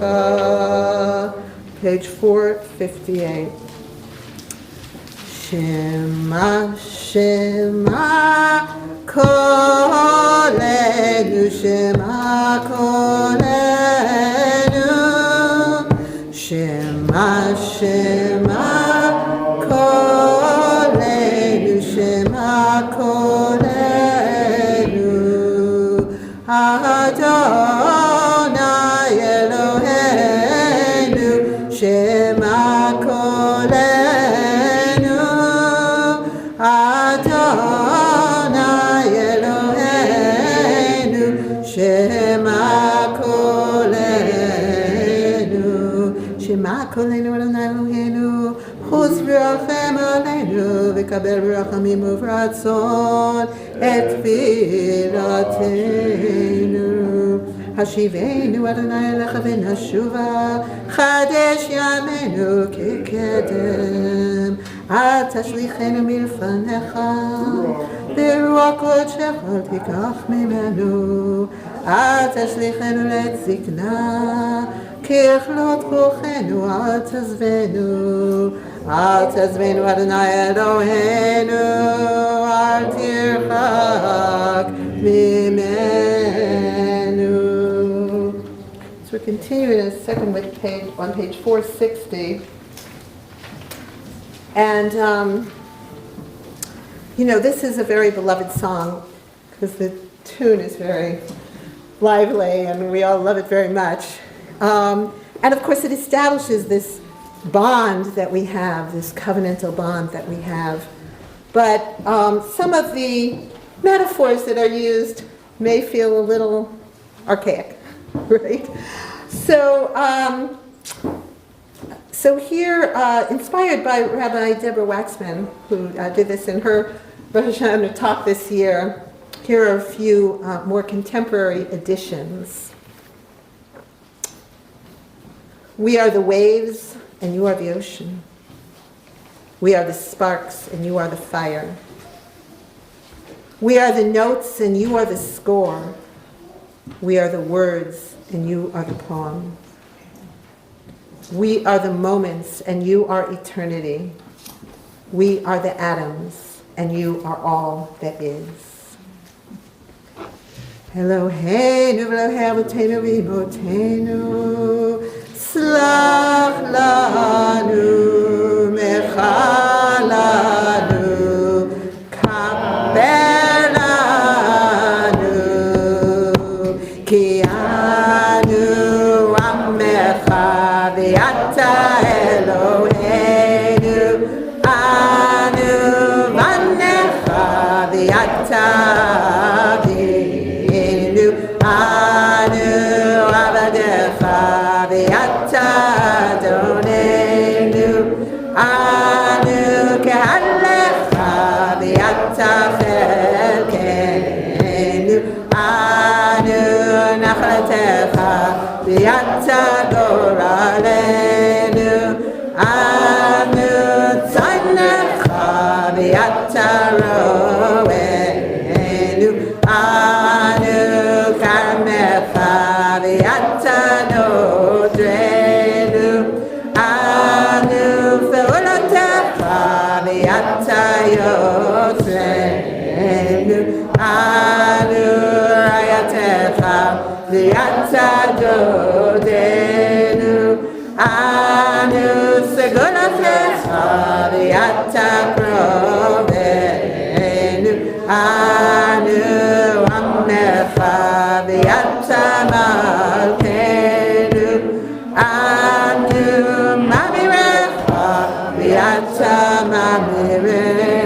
Page 458. שמע שמע קולנו, שמע קולנו, שמע שמע קולנו, שמע קולנו, אדוני אלוהינו, שמע קולנו, אדוני אלוהינו, שמע קולנו, שמע קולנו אדוני אלוהינו, חוס ורחם עלינו, וקבל ברחמים וברצון את תפילתנו. השיבנו אדוני אליך ונשובה, חדש ימינו כקדם, אל תשליכנו מלפניך, ברוח קודשך אל תיקח ממנו, אל תשליכנו לעת זקנה, ככלות כוחנו אל תעזבנו, אל תעזבנו אדוני אלוהינו, אל תרחק ממנו. So we're continuing in a second with on page 460. And, this is a very beloved song because the tune is very lively and we all love it very much. And of course it establishes this bond that we have, this covenantal bond that we have. But some of the metaphors that are used may feel a little archaic, right? So here, inspired by Rabbi Deborah Waxman, who did this in her Rosh Hashanah talk this year, here are a few more contemporary additions. We are the waves, and you are the ocean. We are the sparks, and you are the fire. We are the notes, and you are the score. We are the words, and you are the poem. We are the moments, and you are eternity. We are the atoms, and you are all that is. Eloheinu v'Elohei Avotenu v'Imotenu, Slach lanu, Mecha lanu, Kaper lanu, Ki anu Amecha v'Ata Eloheinu, Anu v'Anecha v'Ata Avinu, Anu Avadecha v'Ata Adonenu, Anu Kehalecha v'Ata Chelkenu, Anu Nachlatecha v'Ata Goralenu, Anu Tzanecha v'Ata Roenu, Anu Karmecha v'Ata Nodrenu, Anu Feulatecha v'Ata Yotzrenu, Anu Rayatecha v'Ata Dodenu, Anu Segulatecha v'Ata Provenu, Anu Amecha v'Ata Malkenu, Anu Mamirecha v'Ata Mamirenu,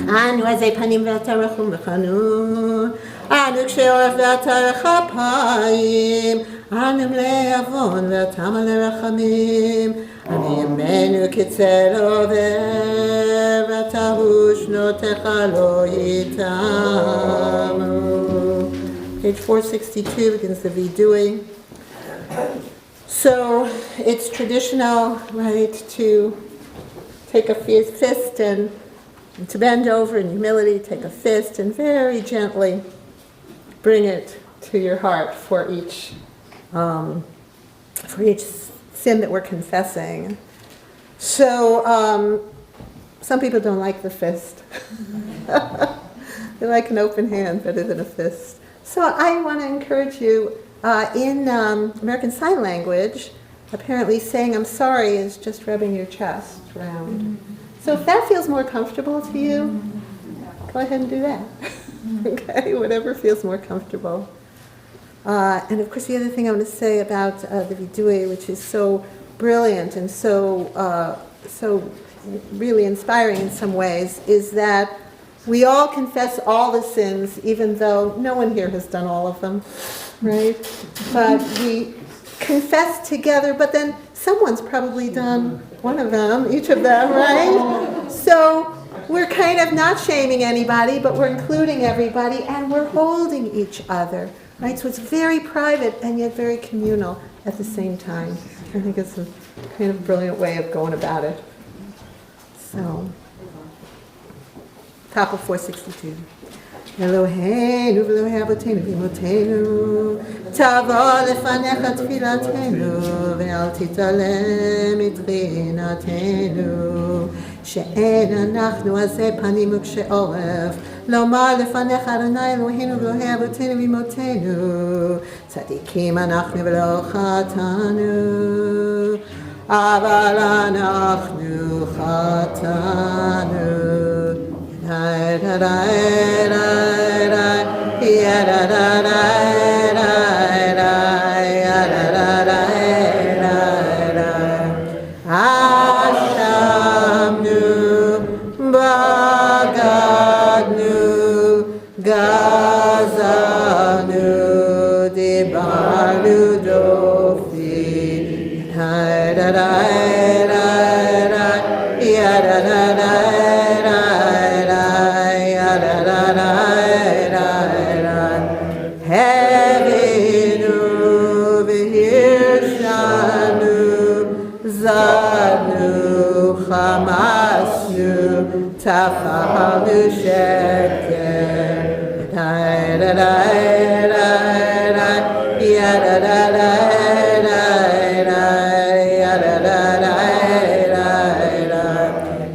Anu Azei Panim v'Ata Rachum v'Chanun, Anu Kshei Oref v'Ata Rechapayim, Anu Mlei Avon v'Ata Malei Rachamim, Anu Yemenu Kitzel Over v'Ata Hu Shnotecha Lo Yitamu. Page 462 begins the vidui. So it's traditional, right, to take a fist and to bend over in humility, take a fist and very gently bring it to your heart for each sin that we're confessing. So some people don't like the fist. They like an open hand better than a fist. So I want to encourage you, in American Sign Language, apparently saying I'm sorry is just rubbing your chest around. So if that feels more comfortable to you, go ahead and do that. Okay, whatever feels more comfortable. And of course the other thing I want to say about the vidui, which is so brilliant and so really inspiring in some ways, is that we all confess all the sins, even though no one here has done all of them, right? But we confess together, but then someone's probably done one of them, each of them, right? So we're kind of not shaming anybody, but we're including everybody, and we're holding each other, right? So it's very private and yet very communal at the same time. I think it's a kind of brilliant way of going about it. So, top of 462. Eloheinu v'Elohei Avotenu v'Imotenu, tavo lefanecha tfilatenu, ve'al titalem mitrinatenu, she'en anachnu azei panim ukshei oref, lomar lefanecha Adonai Eloheinu v'Elohei Avotenu v'Imotenu, tzadikim anachnu v'lo chatanu, aval anachnu chatanu. Ashamnu, bagadnu, gazanu, dibarnu dofi, Hevinu v'hirshanu, zanu, chamasnu, tafahanu sheker,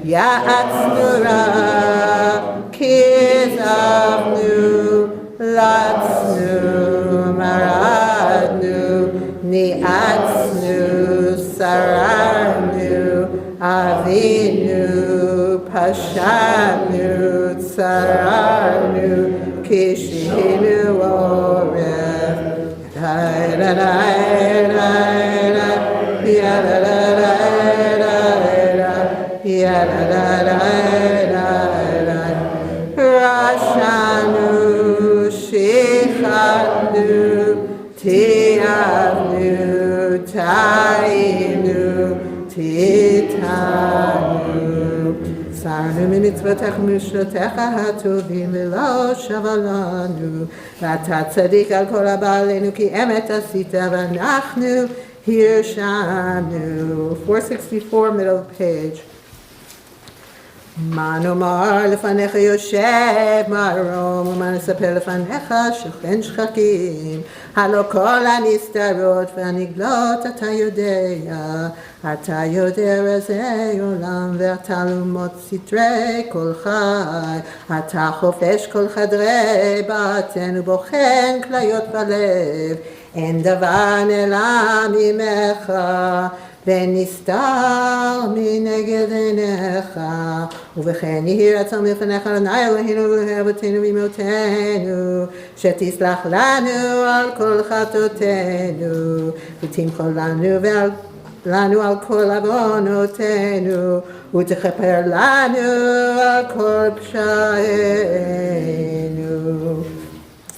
Ya'atznu ra, kizavnu, Rashanu, Tsaranu, Kishinu Oref. Rashanu, Shechanu, Te'avnu, Ta'inu, Titanu. Sarnu mitzvotecha mishlotecha hatovim v'lo shavalanu. V'ata tzadik al kol ha'ba'aleinu ki emet asita v'anachnu hirshanu. 464, middle page. מה נאמר לפניך יושב מרום, ומה נספר לפניך שוכן שחקים. הלא כל הנסתרות והנגלות אתה יודע רזי עולם והתעלומות סתרי כל חי. אתה חופש כל חדרי בטן ובוחן כליות בלב, אין דבר נעלם ממך ונסתר מנגד עיניך. ובכן יהי רצון מלפניך אדוני אלוהינו ואלוהי אבותינו ואמותינו, שתסלח לנו על כל חטאותינו ותמחל לנו על כל עוונותינו ותכפר לנו על כל פשעינו.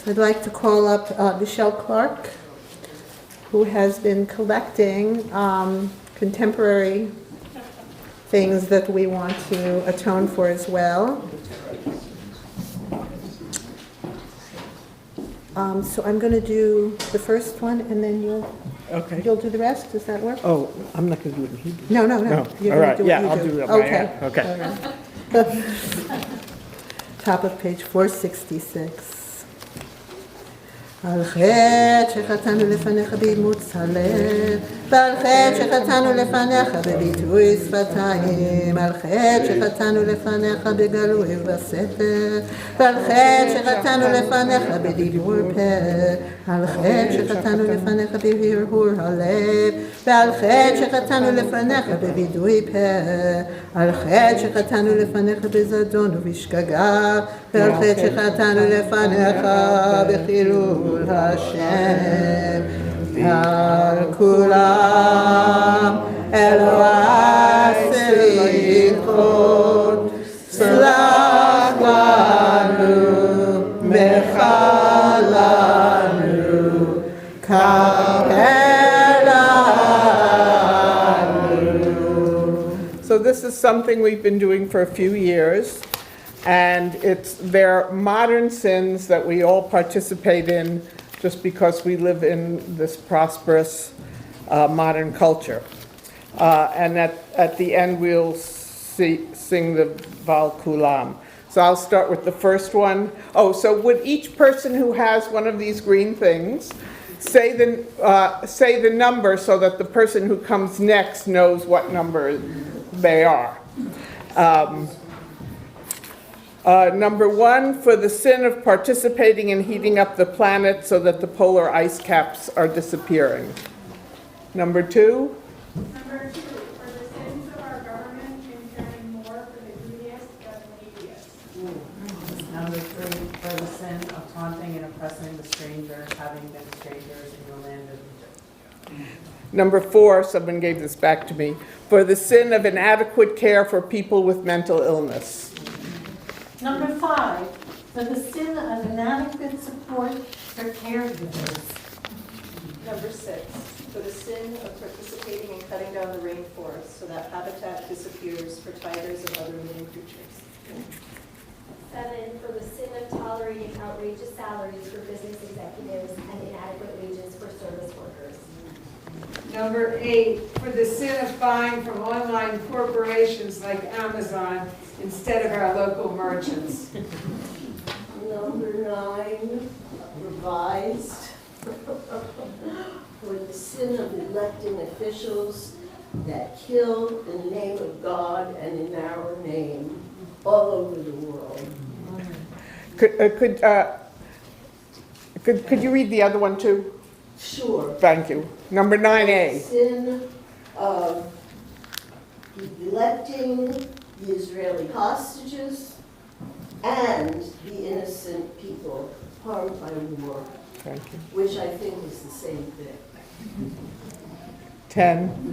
So I'd like to call up Michelle Clark, who has been collecting contemporary things that we want to atone for as well. So I'm going to do the first one, and then you'll do the rest. Does that work? Oh, I'm not going to do it in Hebrew. No. No. You're All gonna right. do what Yeah, you I'll do. do it. Okay. Okay. All right. Top of page 466. על חטא שחטאנו לפניך באימוץ הלב, ועל חטא שחטאנו לפניך בביטוי שפתיים, על חטא שחטאנו לפניך בגלוי ובסתר, ועל חטא שחטאנו לפניך בדיבור פה, על חטא שחטאנו לפניך בהרהור הלב, ועל חטא שחטאנו לפניך בווידוי פה, על חטא שחטאנו לפניך בזדון ובשגגה, ועל חטא שחטאנו לפניך בחילול השם. על כולם אלוהי סליחות, סלח לנו, מחל לנו, כפר לנו. So this is something we've been doing for a few years, and they're modern sins that we all participate in just because we live in this prosperous modern culture. And at the end we'll sing the Val Kulam. So I'll start with the first one. Oh, so would each person who has one of these green things say the number so that the person who comes next knows what number they are. Number 1, for the sin of participating in heating up the planet so that the polar ice caps are disappearing. Number 2. Number 2, for the sins of our government in caring more for the greediest than the neediest. Number 3, for the sin of taunting and oppressing the stranger, having been strangers in your land of Egypt. Number 4, someone gave this back to me, for the sin of inadequate care for people with mental illness. Number 5, for the sin of inadequate support for caregivers. Number 6, for the sin of participating in cutting down the rainforest so that habitat disappears for tigers and other living creatures. 7, for the sin of tolerating outrageous salaries for business executives and inadequate wages for service workers. Number 8, for the sin of buying from online corporations like Amazon instead of our local merchants. Number 9, revised, for the sin of electing officials that kill in the name of God and in our name all over the world. Could you read the other one too? Sure. Thank you. Number 9A. Sin of electing the Israeli hostages, and the innocent people harmed by war, Thank you. which I think is the same thing. 10.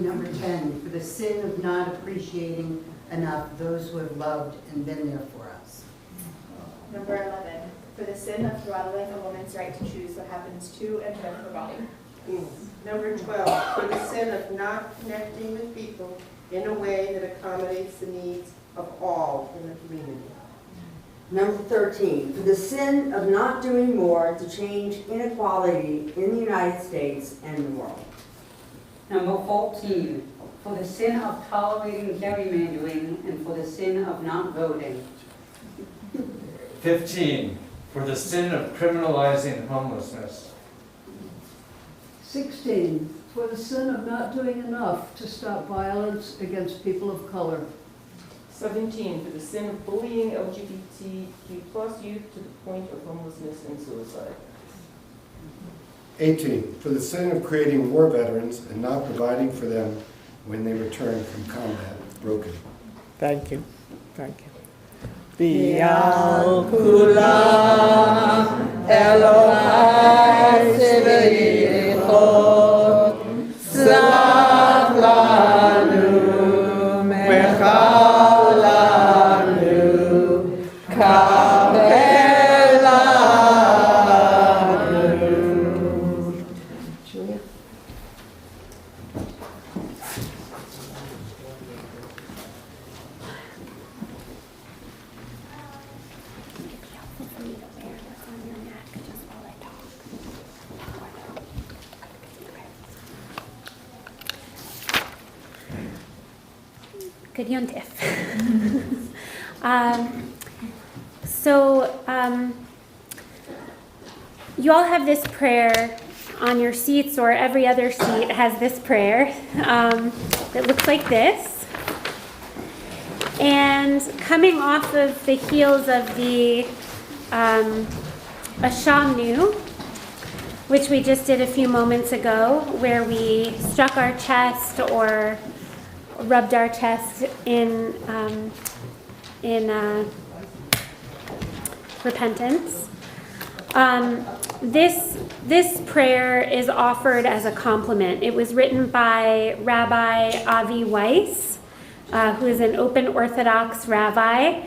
Number 10, for the sin of not appreciating enough those who have loved and been there for us. Number 11, for the sin of throttling a woman's right to choose what happens to and with her body. Number 12, for the sin of not connecting with people in a way that accommodates the needs of all in the community. Number 13, for the sin of not doing more to change inequality in the United States and the world. Number 14, for the sin of tolerating gerrymandering and for the sin of not voting. 15, for the sin of criminalizing homelessness. 16, for the sin of not doing enough to stop violence against people of color. 17, for the sin of bullying LGBTQ+ youth to the point of homelessness and suicide. 18, for the sin of creating war veterans and not providing for them when they return from combat broken. Thank you. Thank you. Bial kula Elohai severichot Slach lanu mechal lanu kabel lanu. Julia? Good Yontif. You all have this prayer on your seats, or every other seat has this prayer that looks like this. And coming off of the heels of the Ashamnu, which we just did a few moments ago, where we struck our chest or rubbed our chest in repentance. This prayer is offered as a compliment. It was written by Rabbi Avi Weiss, who is an open Orthodox rabbi,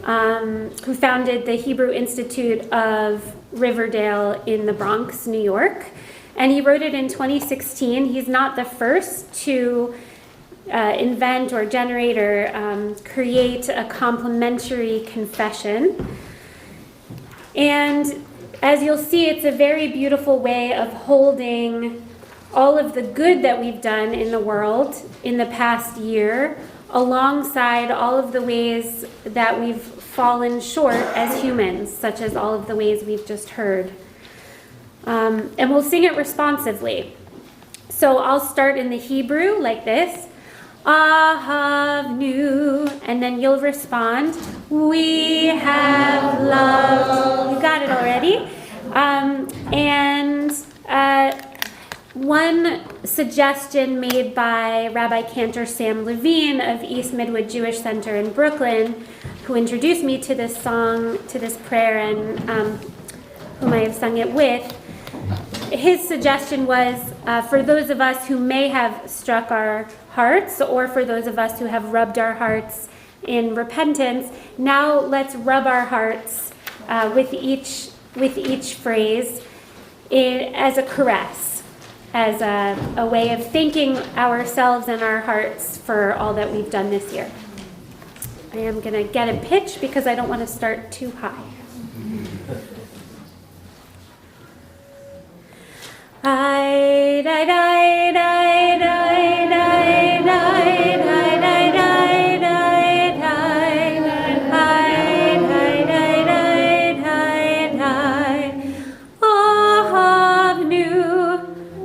who founded the Hebrew Institute of Riverdale in the Bronx, New York. And he wrote it in 2016. He's not the first to invent or generate or create a complimentary confession. And as you'll see, it's a very beautiful way of holding all of the good that we've done in the world in the past year, alongside all of the ways that we've fallen short as humans, such as all of the ways we've just heard. And we'll sing it responsively. So I'll start in the Hebrew like this. Ahavnu, and then you'll respond, we have loved. You got it already. One suggestion made by Rabbi Cantor Sam Levine of East Midwood Jewish Center in Brooklyn, who introduced me to this song, to this prayer, and whom I have sung it with. His suggestion was, for those of us who may have struck our hearts, or for those of us who have rubbed our hearts in repentance, now let's rub our hearts with each phrase as a caress, as a way of thanking ourselves and our hearts for all that we've done this year. I am going to get a pitch because I don't want to start too high. I die die die die die die die die die die die. Ahavnu,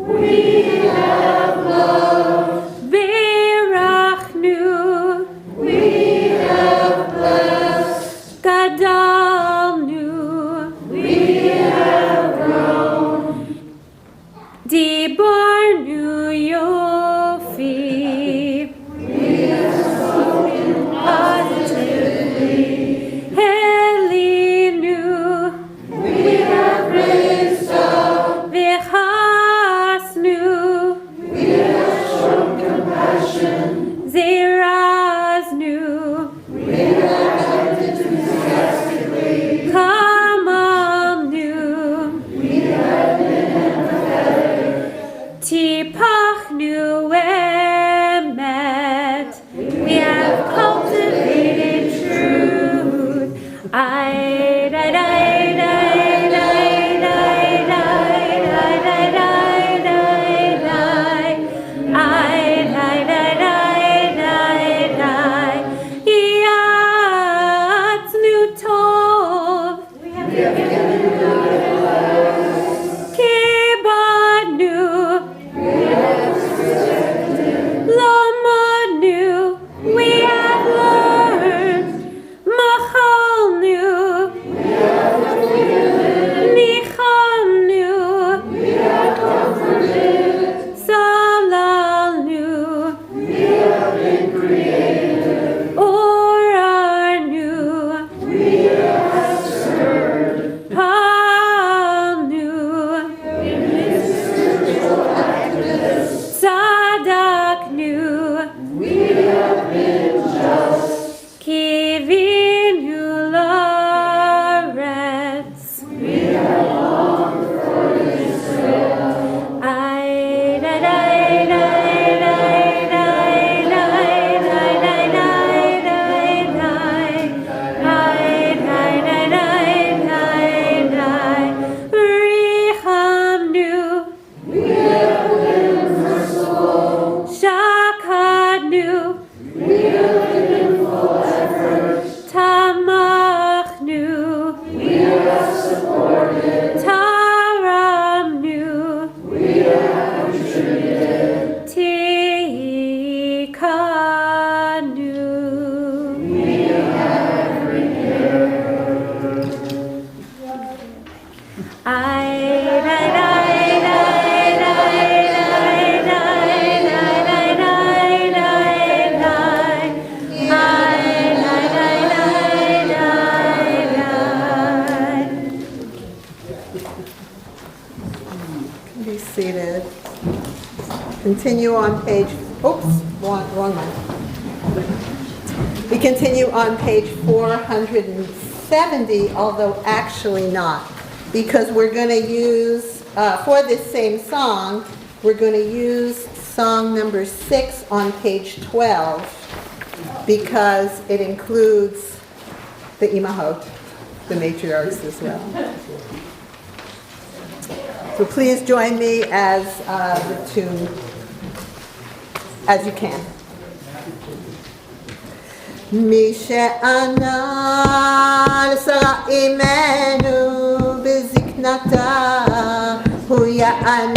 we have loved. Berachnu, we have blessed. Gadal Be seated. Continue on page, wrong one. We continue on page 470, although actually not, because we're going to use, for this same song, we're going to use song number 6 on page 12, because it includes the imahot, the matriarchs as well. So please join me as the tune, as you can. משענה לשרה אימנו בזקנתה הוא יעננו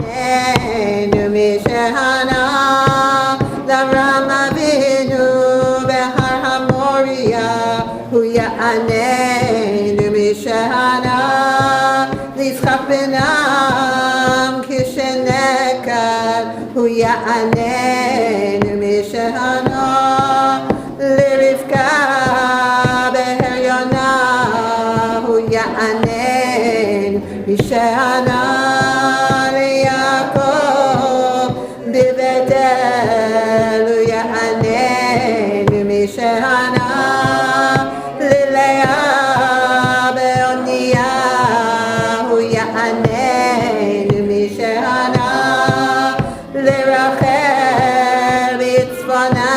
משענה לאברהם אבינו בהר המוריה הוא יעננו משענה ליצחק בנם כשנקר הוא יעננו משענה לרבקה בהריונה הוא יענן משענה ליעקב בבית-אל הוא יענן משענה ללאה באונייה הוא יענן משענה לרחל בצפונה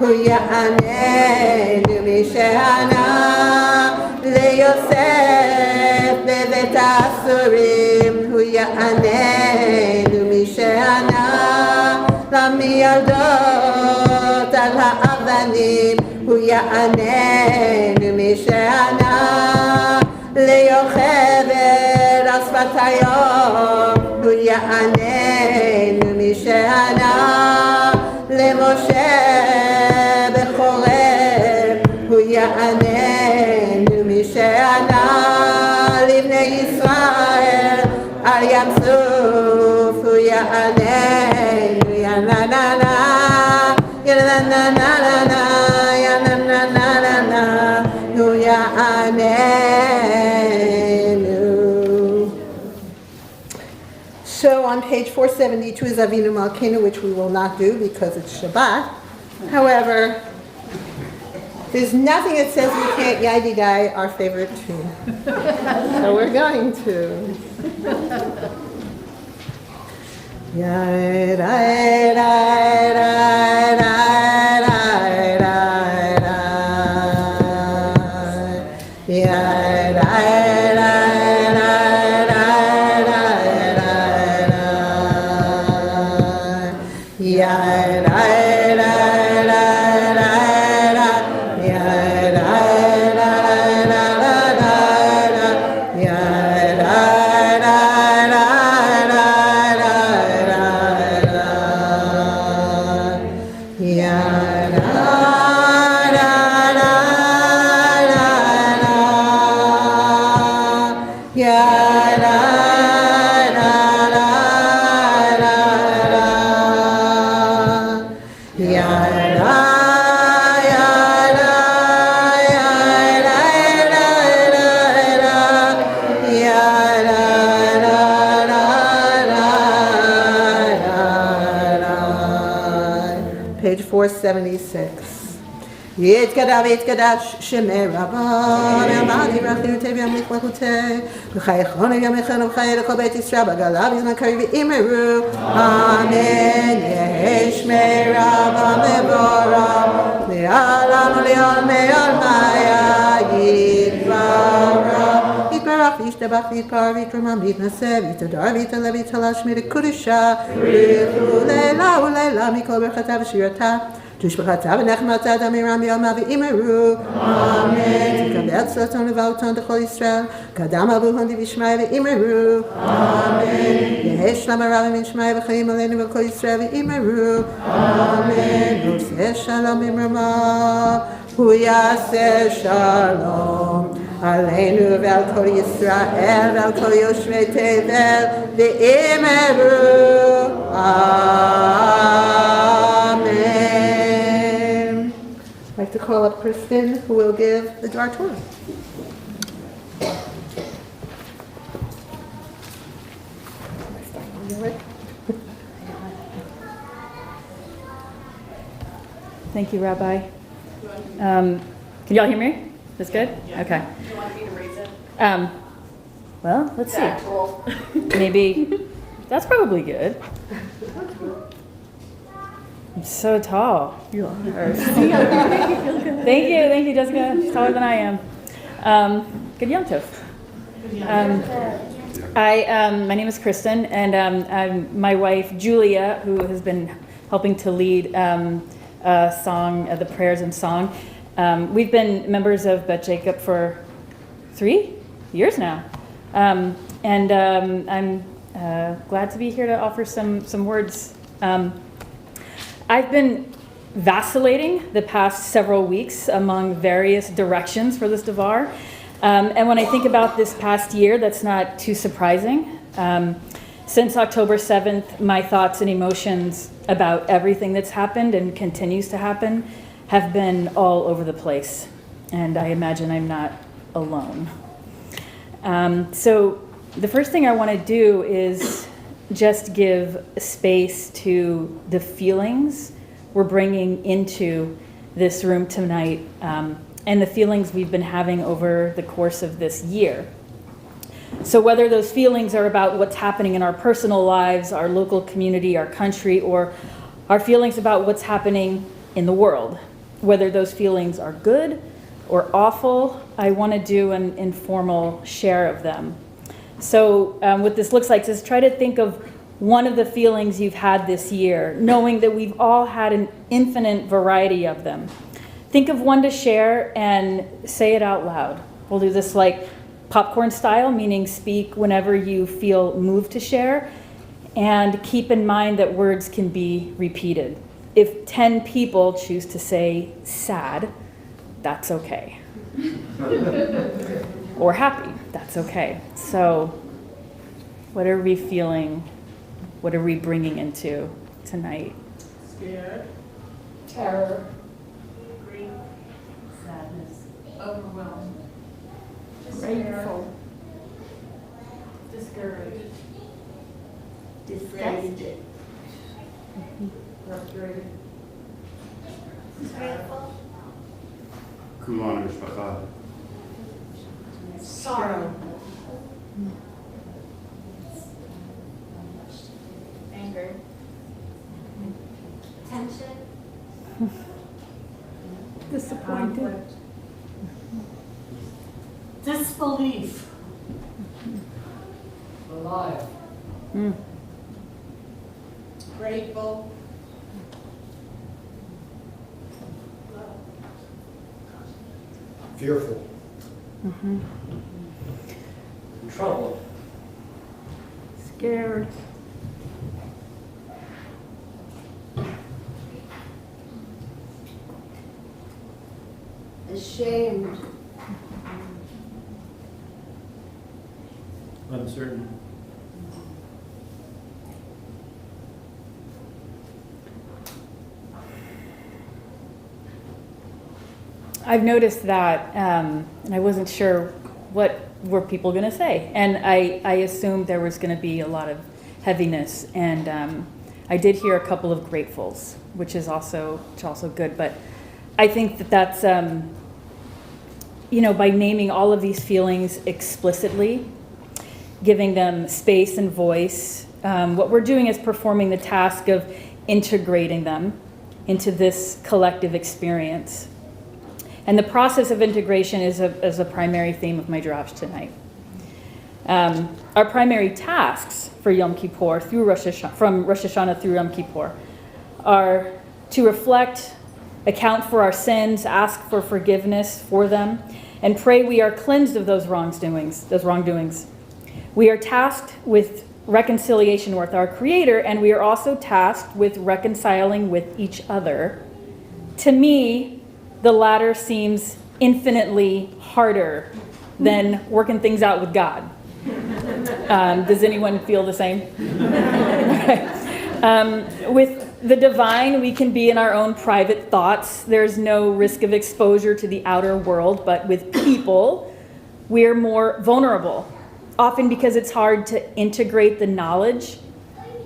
הוא יענן משענה ליוסף בבית האסורים הוא יענן משענה למילדות על האבנים הוא יענן משענה ליוכבד על שפת היום הוא יענן משענה למשה בחורב הוא יענן משענה לבני ישראל על ים סוף הוא יענן ינננה ינננה ינננה הוא יעננו. So on page 472 is Avinu Malkeinu, which we will not do because it's Shabbat. However, there's nothing that says we can't Yadidai, our favorite tune. So we're going to. Page 476. יתקדש ויתקדש שמי רבו, אמרתי ברכתי וימליך מלכותי, וחייכון וימיכון וחיי לכל בית ישראל בגלה בזמן קריב ואמרו, אמן, יהי שמי רבו מבורך, לעולם ולעולמי עולמיה יתברך. יתברך וישתבח ויתפאר ויתרומם ויתנשא ויתהדר ויתעלה ויתהלל שמי לקודשה, ברכו לילה ולילה מכל ברכתה ושירתה. תשבחתה ונחמתה דמירם ביומה ואמרו אמן. תקבל צלתון ובאותון לכל ישראל קדם אבוהון דבשמיא ואמרו אמן. יהי שלום הרב מן שמיא וחיים עלינו ולכל ישראל ואמרו אמן. ועושה שלום במרומה הוא יעשה שלום עלינו ועל כל ישראל ועל כל יושבי תבל ואמרו Amen. I'd like to call up Kristen, who will give the Dar Torah. Thank you, Rabbi. Can y'all hear me? That's good? Okay. Do you want me to raise it? Well, let's see. Cool. Maybe, that's probably good. I'm so tall. You are. Thank you, Jessica. She's taller than I am. Good Yom Tov. My name is Kristen, and my wife, Julia, who has been helping to lead song, the prayers and song. We've been members of Beth Jacob for 3 years now. I'm glad to be here to offer some words. I've been vacillating the past several weeks among various directions for this Devar. And when I think about this past year, that's not too surprising. Since October 7th, my thoughts and emotions about everything that's happened and continues to happen have been all over the place. And I imagine I'm not alone. So the first thing I want to do is just give space to the feelings we're bringing into this room tonight, and the feelings we've been having over the course of this year. So whether those feelings are about what's happening in our personal lives, our local community, our country, or our feelings about what's happening in the world, whether those feelings are good or awful, I want to do an informal share of them. So what this looks like is try to think of one of the feelings you've had this year, knowing that we've all had an infinite variety of them. Think of one to share and say it out loud. We'll do this like popcorn style, meaning speak whenever you feel moved to share, and keep in mind that words can be repeated. If 10 people choose to say sad, that's okay. Or happy, that's okay. So what are we feeling? What are we bringing into tonight? Scared. Terror. Grief. Sadness. Overwhelmed. Grateful. Discouraged. Disgusted. Frustrated. Grateful. Kumar Mishpacha. Sorrow. Anger. Tension. Disappointed. Disbelief. Alive. Grateful. Fearful. Trouble. Scared. Ashamed. Uncertain. I've noticed that, and I wasn't sure what were people going to say, and I assumed there was going to be a lot of heaviness, and I did hear a couple of gratefuls, which is also good. But I think that's by naming all of these feelings explicitly, giving them space and voice, what we're doing is performing the task of integrating them into this collective experience. And the process of integration is a primary theme of my draft tonight. Our primary tasks for Yom Kippur from Rosh Hashanah through Yom Kippur are to reflect, account for our sins, ask for forgiveness for them, and pray we are cleansed of those wrongdoings. We are tasked with reconciliation with our Creator, and we are also tasked with reconciling with each other. To me, the latter seems infinitely harder than working things out with God. Does anyone feel the same? With the divine, we can be in our own private thoughts. There's no risk of exposure to the outer world, but with people, we're more vulnerable, often because it's hard to integrate the knowledge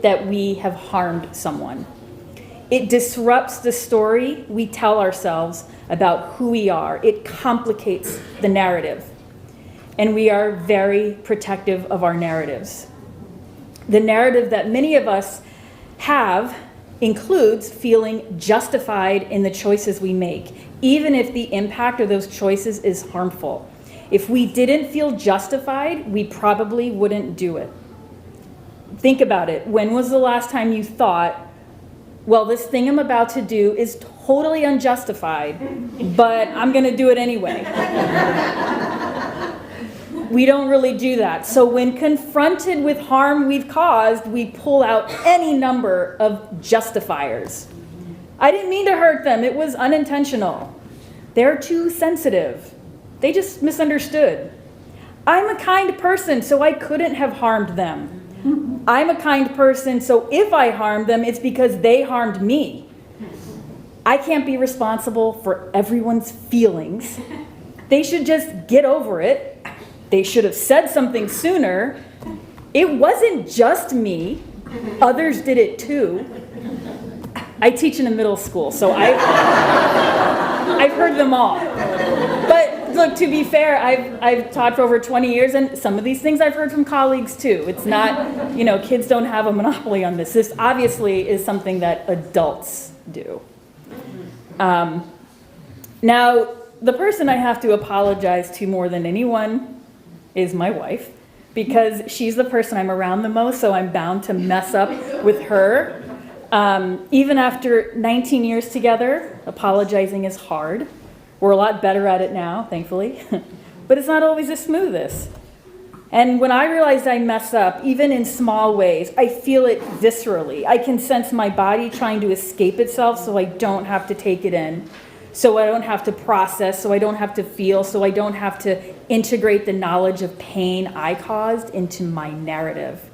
that we have harmed someone. It disrupts the story we tell ourselves about who we are. It complicates the narrative. And we are very protective of our narratives. The narrative that many of us have includes feeling justified in the choices we make, even if the impact of those choices is harmful. If we didn't feel justified, we probably wouldn't do it. Think about it. When was the last time you thought, well, this thing I'm about to do is totally unjustified, but I'm going to do it anyway? We don't really do that. So when confronted with harm we've caused, we pull out any number of justifiers. I didn't mean to hurt them. It was unintentional. They're too sensitive. They just misunderstood. I'm a kind person, so I couldn't have harmed them. I'm a kind person, so if I harmed them, it's because they harmed me. I can't be responsible for everyone's feelings. They should just get over it. They should have said something sooner. It wasn't just me. Others did it too. I teach in a middle school, so I've heard them all. But look, to be fair, I've taught for over 20 years, and some of these things I've heard from colleagues too. It's not, kids don't have a monopoly on this. This obviously is something that adults do. Now, the person I have to apologize to more than anyone is my wife, because she's the person I'm around the most, so I'm bound to mess up with her. Even after 19 years together, apologizing is hard. We're a lot better at it now, thankfully, but it's not always the smoothest. And when I realize I mess up, even in small ways, I feel it viscerally. I can sense my body trying to escape itself so I don't have to take it in. So I don't have to process, so I don't have to feel, so I don't have to integrate the knowledge of pain I caused into my narrative.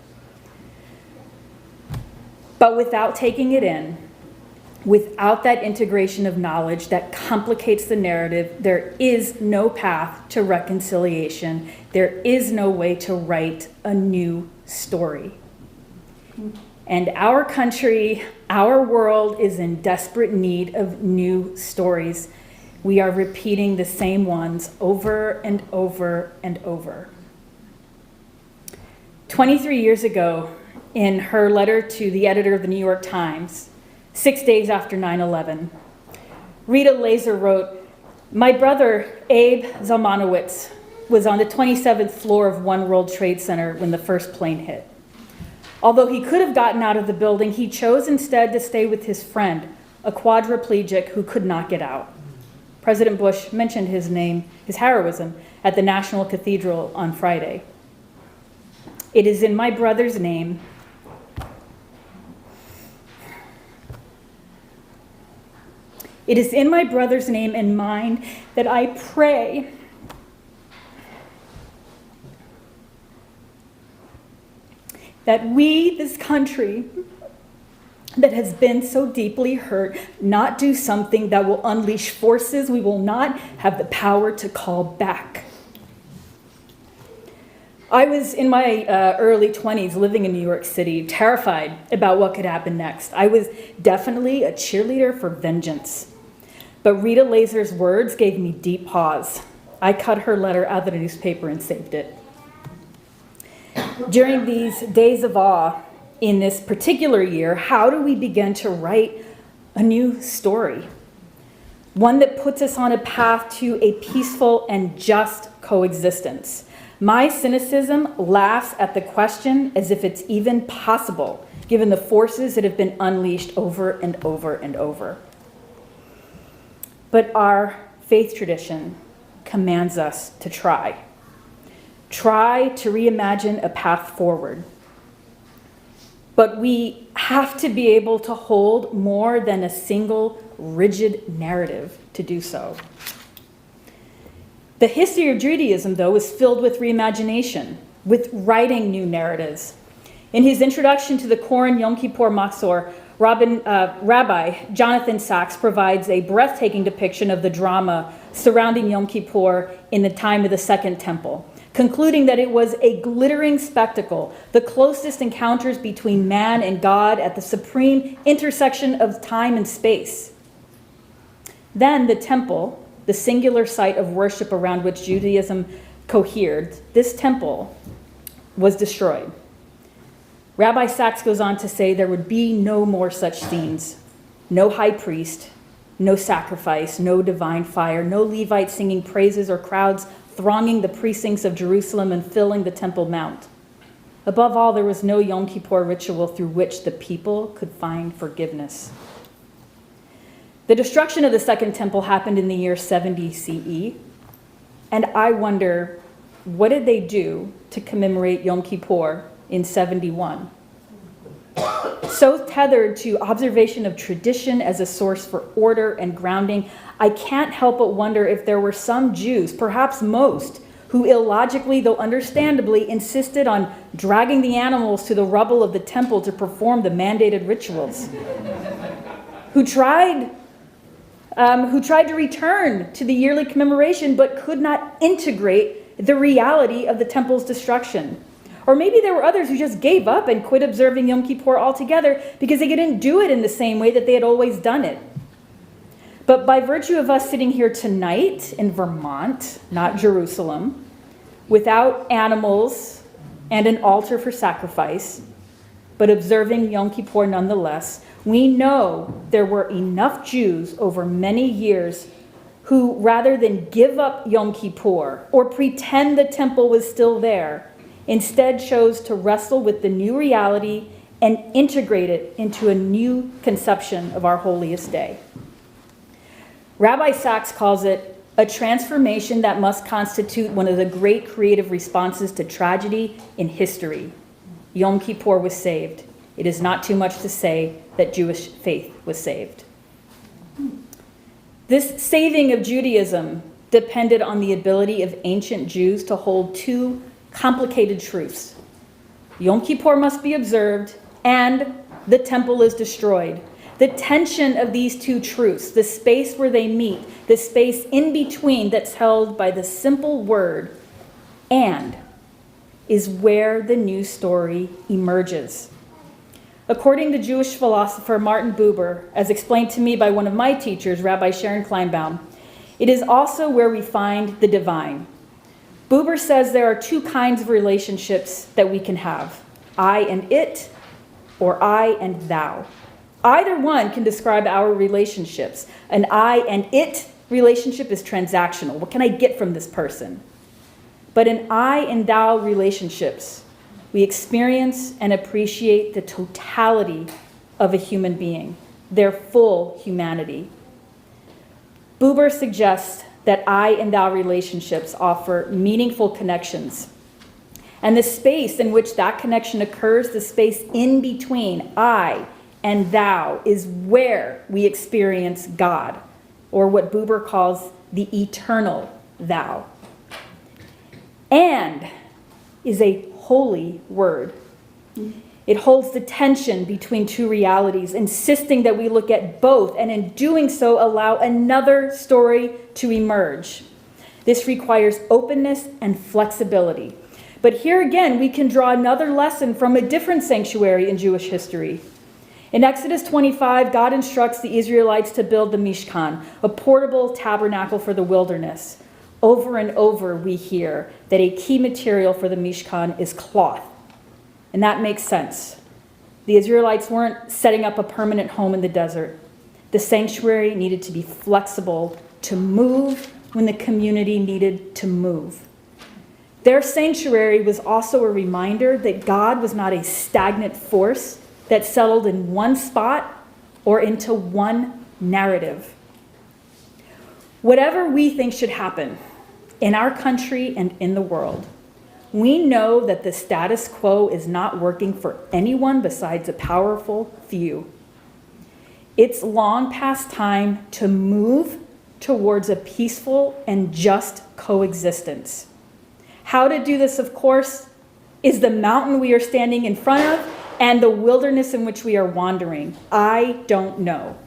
But without taking it in, without that integration of knowledge that complicates the narrative, there is no path to reconciliation. There is no way to write a new story. And our country, our world is in desperate need of new stories. We are repeating the same ones over and over and over. 23 years ago, in her letter to the editor of the New York Times, 6 days after 9/11, Rita Laser wrote, "My brother, Abe Zalmanowitz, was on the 27th floor of One World Trade Center when the first plane hit. Although he could have gotten out of the building, he chose instead to stay with his friend, a quadriplegic who could not get out." President Bush mentioned his name, his heroism, at the National Cathedral on Friday. It is in my brother's name and mine that I pray that we, this country that has been so deeply hurt, not do something that will unleash forces we will not have the power to call back. I was in my early 20s living in New York City, terrified about what could happen next. I was definitely a cheerleader for vengeance. But Rita Laser's words gave me deep pause. I cut her letter out of the newspaper and saved it. During these days of awe in this particular year, how do we begin to write a new story? One that puts us on a path to a peaceful and just coexistence. My cynicism laughs at the question as if it's even possible, given the forces that have been unleashed over and over and over. But our faith tradition commands us to try. Try to reimagine a path forward. But we have to be able to hold more than a single rigid narrative to do so. The history of Judaism, though, is filled with reimagination, with writing new narratives. In his introduction to the Koran Yom Kippur Machzor, Rabbi Jonathan Sachs provides a breathtaking depiction of the drama surrounding Yom Kippur in the time of the Second Temple, concluding that it was a glittering spectacle, the closest encounters between man and God at the supreme intersection of time and space. Then the temple, the singular site of worship around which Judaism cohered, this temple was destroyed. Rabbi Sachs goes on to say there would be no more such scenes. No high priest, no sacrifice, no divine fire, no Levites singing praises or crowds thronging the precincts of Jerusalem and filling the Temple Mount. Above all, there was no Yom Kippur ritual through which the people could find forgiveness. The destruction of the Second Temple happened in the year 70 CE, and I wonder, what did they do to commemorate Yom Kippur in 71? So tethered to observation of tradition as a source for order and grounding, I can't help but wonder if there were some Jews, perhaps most, who illogically, though understandably, insisted on dragging the animals to the rubble of the temple to perform the mandated rituals, who tried to return to the yearly commemoration but could not integrate the reality of the temple's destruction. Or maybe there were others who just gave up and quit observing Yom Kippur altogether because they didn't do it in the same way that they had always done it. But by virtue of us sitting here tonight in Vermont, not Jerusalem, without animals and an altar for sacrifice, but observing Yom Kippur nonetheless, we know there were enough Jews over many years who, rather than give up Yom Kippur or pretend the temple was still there, instead chose to wrestle with the new reality and integrate it into a new conception of our holiest day. Rabbi Sachs calls it a transformation that must constitute one of the great creative responses to tragedy in history. Yom Kippur was saved. It is not too much to say that Jewish faith was saved. This saving of Judaism depended on the ability of ancient Jews to hold two complicated truths. Yom Kippur must be observed, and the temple is destroyed. The tension of these two truths, the space where they meet, the space in between that's held by the simple word, and, is where the new story emerges. According to Jewish philosopher Martin Buber, as explained to me by one of my teachers, Rabbi Sharon Kleinbaum, it is also where we find the divine. Buber says there are two kinds of relationships that we can have, I and it, or I and thou. Either one can describe our relationships. An I and it relationship is transactional. What can I get from this person? But in I and thou relationships, we experience and appreciate the totality of a human being, their full humanity. Buber suggests that I and thou relationships offer meaningful connections. And the space in which that connection occurs, the space in between I and thou, is where we experience God, or what Buber calls the eternal thou. And is a holy word. It holds the tension between two realities, insisting that we look at both, and in doing so allow another story to emerge. This requires openness and flexibility. But here again, we can draw another lesson from a different sanctuary in Jewish history. In Exodus 25, God instructs the Israelites to build the Mishkan, a portable tabernacle for the wilderness. Over and over, we hear that a key material for the Mishkan is cloth. And that makes sense. The Israelites weren't setting up a permanent home in the desert. The sanctuary needed to be flexible to move when the community needed to move. Their sanctuary was also a reminder that God was not a stagnant force that settled in one spot or into one narrative. Whatever we think should happen in our country and in the world, we know that the status quo is not working for anyone besides a powerful few. It's long past time to move towards a peaceful and just coexistence. How to do this, of course, is the mountain we are standing in front of and the wilderness in which we are wandering. I don't know.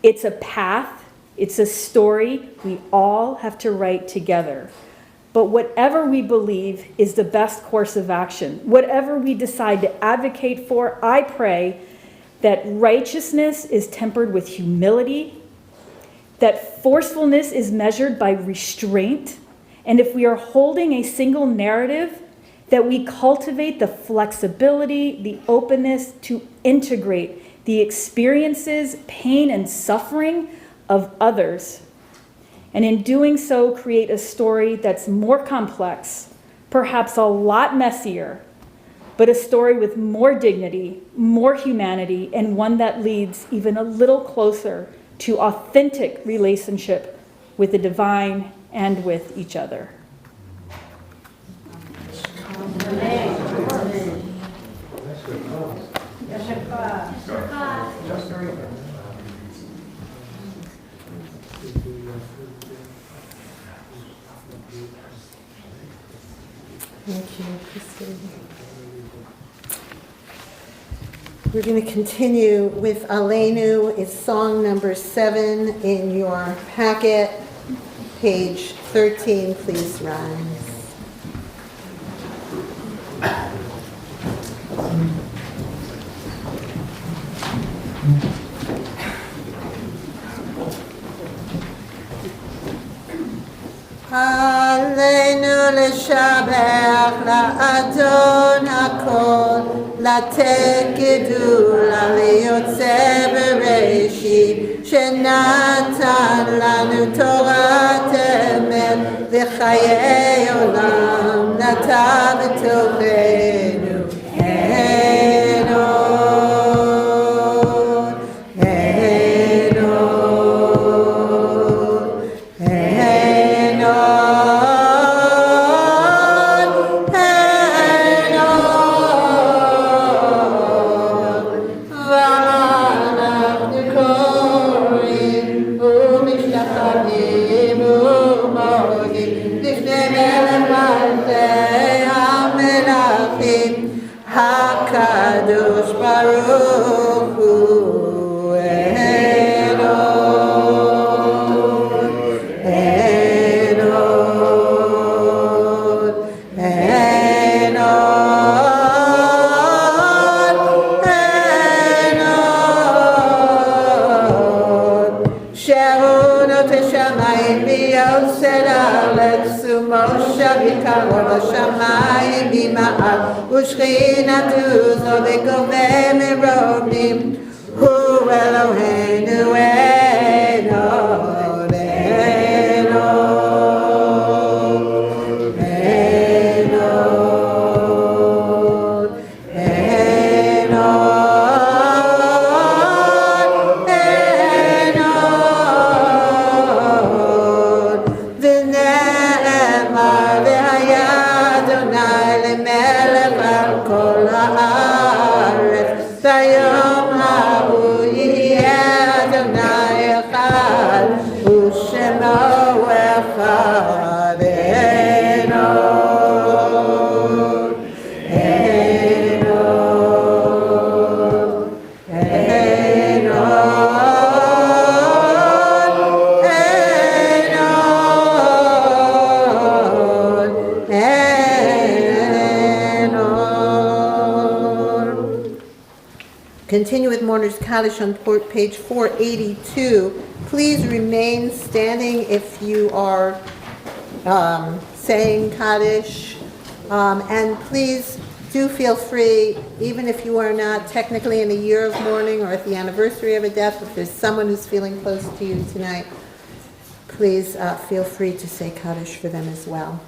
It's a path, it's a story we all have to write together. But whatever we believe is the best course of action, whatever we decide to advocate for, I pray that righteousness is tempered with humility, that forcefulness is measured by restraint, and if we are holding a single narrative, that we cultivate the flexibility, the openness to integrate the experiences, pain, and suffering of others. And in doing so, create a story that's more complex, perhaps a lot messier, but a story with more dignity, more humanity, and one that leads even a little closer to authentic relationship with the divine and with each other. Thank you, Christine. We're going to continue with Aleinu. It's song number 7 in your packet, page 13. Please rise. עלינו לשבח לאדון הכל, לתת גדולה ליוצא בראשית, שנתן לנו תורת אמת וחיי עולם, נטע בתוכנו אין עוד, אין עוד, אין עוד, אין עוד, ואנחנו קוראים ומשתחווים ומודים לפני מלך מלכי המלכים, הקדוש ברוך הוא. אין עוד, אין עוד, אין עוד, אין עוד. שעונות השמיים ביוסר הארץ, ומושב יקרו בשמיים ממעל, ושכינתו זו בגובה מרומים, הוא אלוהינו אין עוד, אין עוד, אין עוד, אין עוד, אין עוד, ונאמר והיה אדוני למלך על כל הארץ, ביום ההוא יהיה אדוני אחד ושמו אחד. אין עוד, אין עוד, אין עוד, אין עוד, אין עוד. Continue with Mourner's Kaddish on page 482. Please remain standing if you are saying Kaddish. And please do feel free, even if you are not technically in a year of mourning or at the anniversary of a death, if there's someone who's feeling close to you tonight, please feel free to say Kaddish for them as well.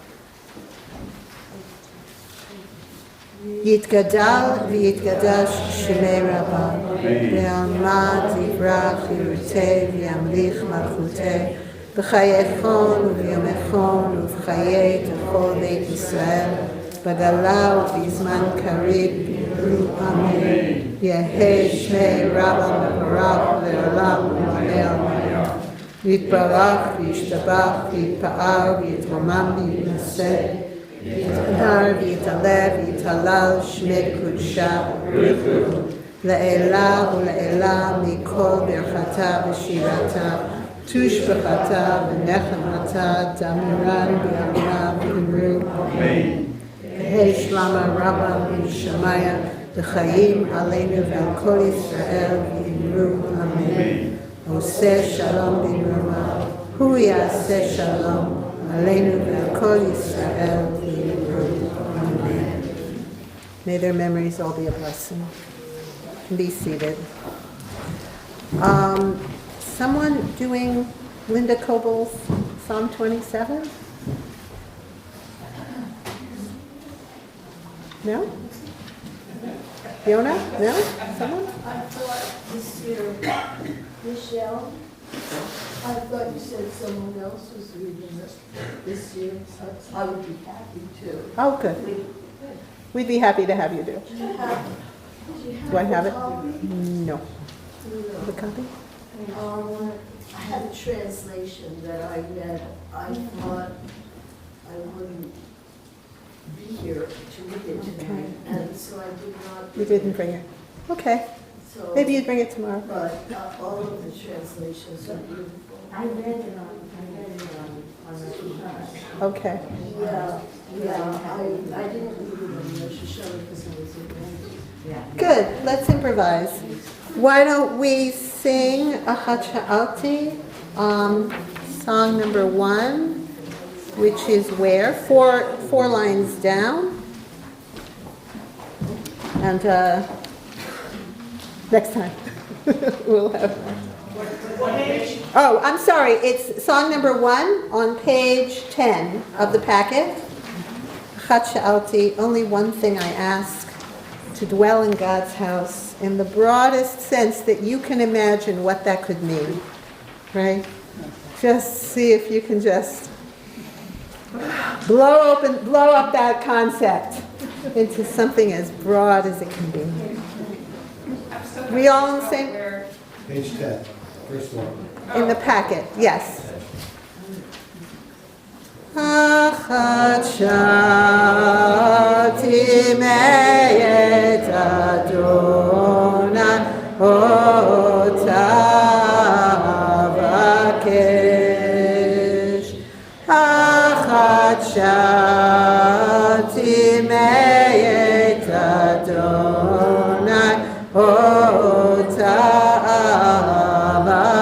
יתגדל ויתקדש שמי רבה, ועלמד יברח ירצה וימליך מלכותה, בחייכון וביומכון ובחיי כל בית ישראל, בגלה ובזמן קריב, אמן. יהי שמי רבה מבורך לעולם ועד. יתברך וישתבח ויתפאר ויתרומם ויתנשא ויתהדר ויתעלה ויתהלל שמי קודשה לעילה ולעילה מכל ברכתה ושירתה תושבחתה ונחמתה דמירן בימינה ואמרו יהי שלמה רבה משמיה לחיים עלינו ועל כל ישראל ואמרו אמן. עושה שלום במרומה, הוא יעשה שלום עלינו ועל כל ישראל ואמרו amen. May their memories all be a blessing. Be seated. Someone doing Linda Cobal's Psalm 27? No? Fiona? No? Someone? I thought this year, Michelle, I thought you said someone else was reading this year. I would be happy to. Oh, good. We'd be happy to have you do. Do I have it? No. The copy? I had a translation that I read. I thought I wouldn't be here to read it tonight, and so I did not. You didn't bring it. Okay. So, maybe you'd bring it tomorrow. But all of the translations are beautiful. I read it on the Okay. Yeah. I didn't read it on Rosh Hashanah because I was in Good. Let's improvise. Why don't we sing Achat Sha'alti, song number 1, which is where? Four lines down. And next time we'll have. Oh, I'm sorry. It's song number 1 on page 10 of the packet. Achat Sha'alti, only one thing I ask, to dwell in God's house in the broadest sense that you can imagine what that could mean, right? Just see if you can just blow up that concept into something as broad as it can be. We all in the same? Page 10, first one. In the packet, yes. Achat Sha'alti me'et Adonai ota avakesh. Achat Sha'alti me'et Adonai ota avakesh.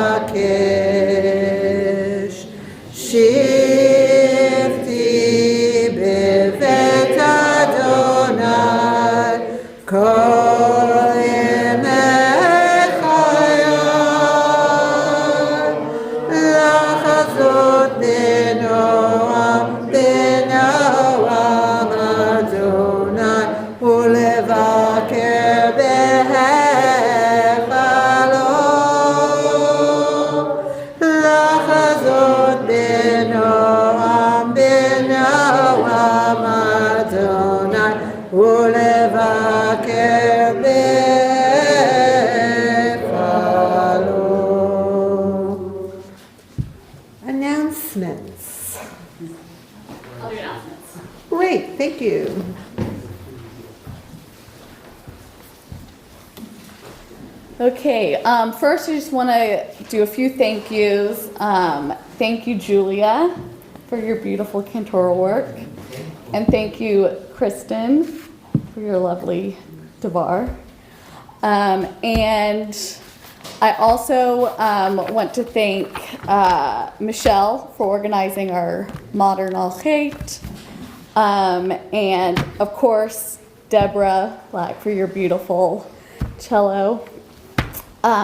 Announcements. I'll do announcements. Great, thank you. Okay, first I just want to do a few thank yous. Thank you, Julia, for your beautiful cantoral work. And thank you, Kristen, for your lovely Devar. And I also want to thank Michelle for organizing our Modern Al Chet. And of course, Deborah Black for your beautiful cello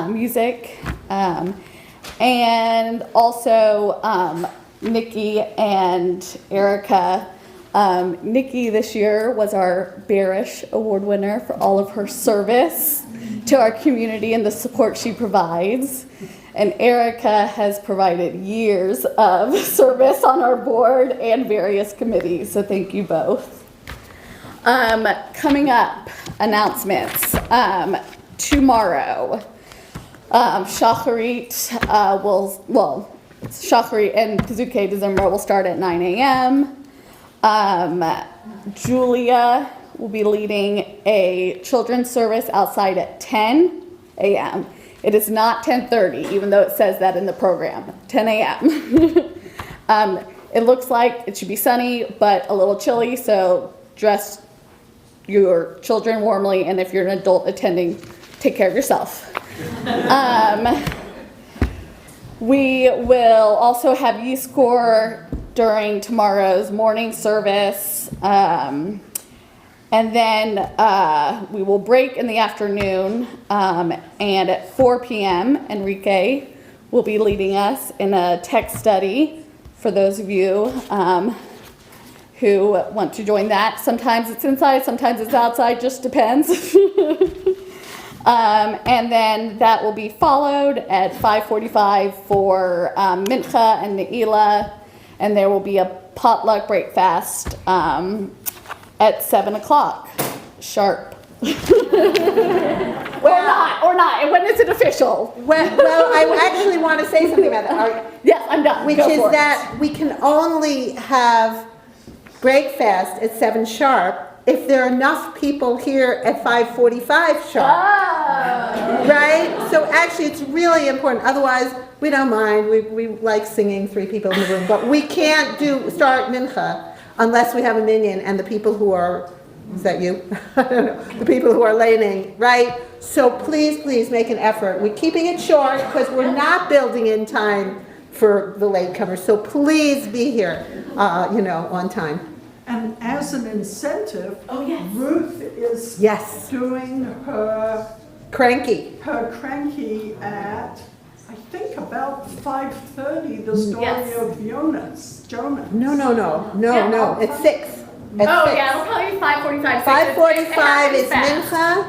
music. And also Nikki and Erica. Nikki this year was our Barish Award winner for all of her service to our community and the support she provides. And Erica has provided years of service on our board and various committees, so thank you both. Coming up, announcements. Tomorrow, Shacharit Shachri and Pizukei December will start at 9 a.m. Julia will be leading a children's service outside at 10 a.m. It is not 10:30, even though it says that in the program, 10 a.m. It looks like it should be sunny, but a little chilly, so dress your children warmly, and if you're an adult attending, take care of yourself. We will also have youth corps during tomorrow's morning service. And then we will break in the afternoon. And at 4 p.m., Enrique will be leading us in a tech study for those of you who want to join that. Sometimes it's inside, sometimes it's outside, just depends. And then that will be followed at 5:45 for Mincha and Ne'ilah, and there will be a potluck breakfast at 7 o'clock sharp. or not. When is it official? Well, I actually want to say something about that. Yes, I'm done. Which is that we can only have breakfast at 7 sharp if there are enough people here at 5:45 sharp. Right? So actually it's really important. Otherwise, we don't mind. We like singing 3 people in the room. But we can't start Mincha unless we have a minyan and the people who are, is that you? I don't know. The people who are laning, right? So please make an effort. We're keeping it short because we're not building in time for the latecomers. So please be here, on time. And as an incentive, Ruth is doing her cranky at, I think, about 5:30, the story of Jonas. No. It's 6. It'll probably be 5:45. 5:45 is Mincha,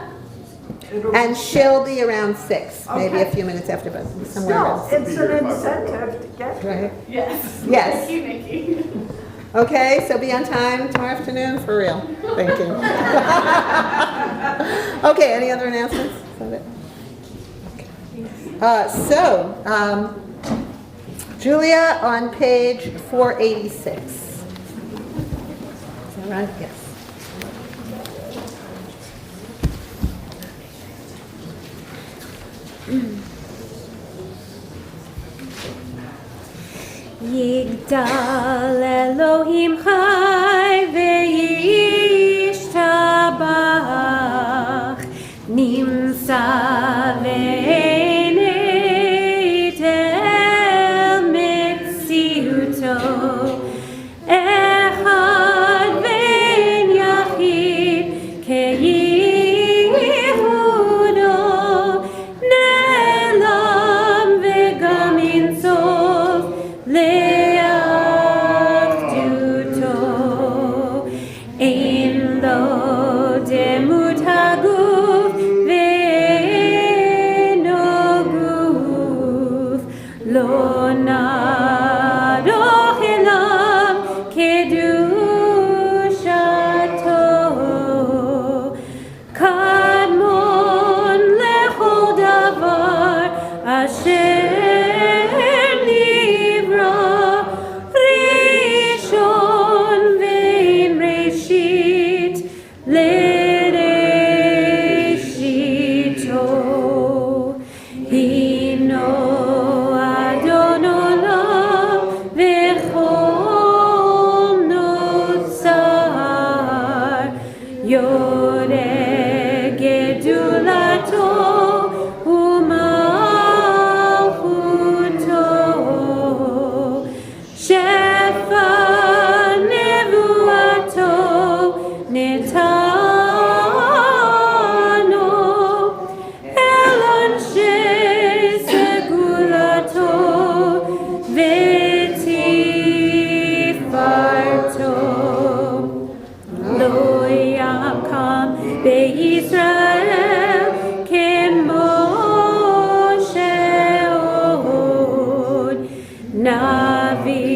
and she'll be around 6, maybe a few minutes after, but somewhere around 6. It's an incentive to get right. Yes. Yes. Thank you, Nikki. Okay, so be on time tomorrow afternoon, for real. Thank you. Okay, any other announcements? Is that it? Julia on page 486. Is that right? Yes. Yigdal Elohim Chai ve'yishtabach Nimsa ve'enei tel metziuto Echad ve'en yachid ke'yihudo Ne'elam ve'gam insof Le'achduto Ein lo demut haguf ve'eno guf Lo nadoch elav kedushato Kadmon lechol davar asher Rishon ve'in Reshit le'reshito Hino Adon Olam v'chol notzar Yoreh gedulato u'malchuto Shefa nevuato netano elon segulato vetifarto lo yakam be'Yisrael kemoshe od navi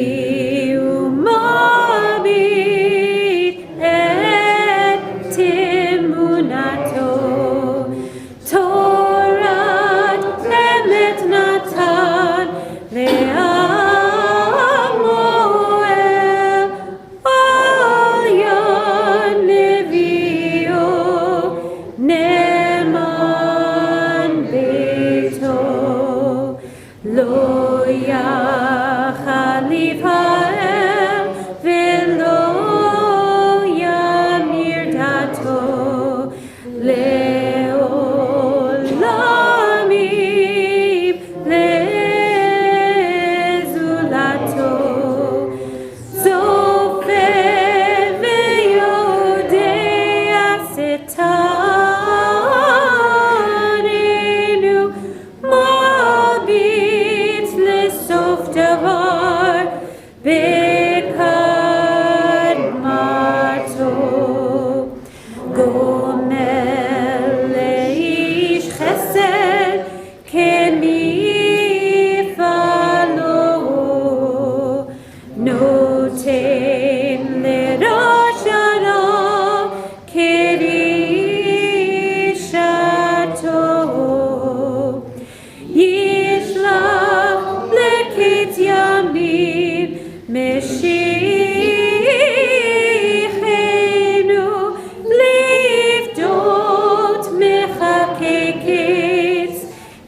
Torah emet natan le'am לעולמים לזולתו. צופה ויודע סתרנו, מביט לסוף דבר בקדמתו. גומל לאיש חסד כמפעלו, נותן לראש הרע כדרישתו. ישלח לקץ ימים משיחנו, לפדות מחכה קץ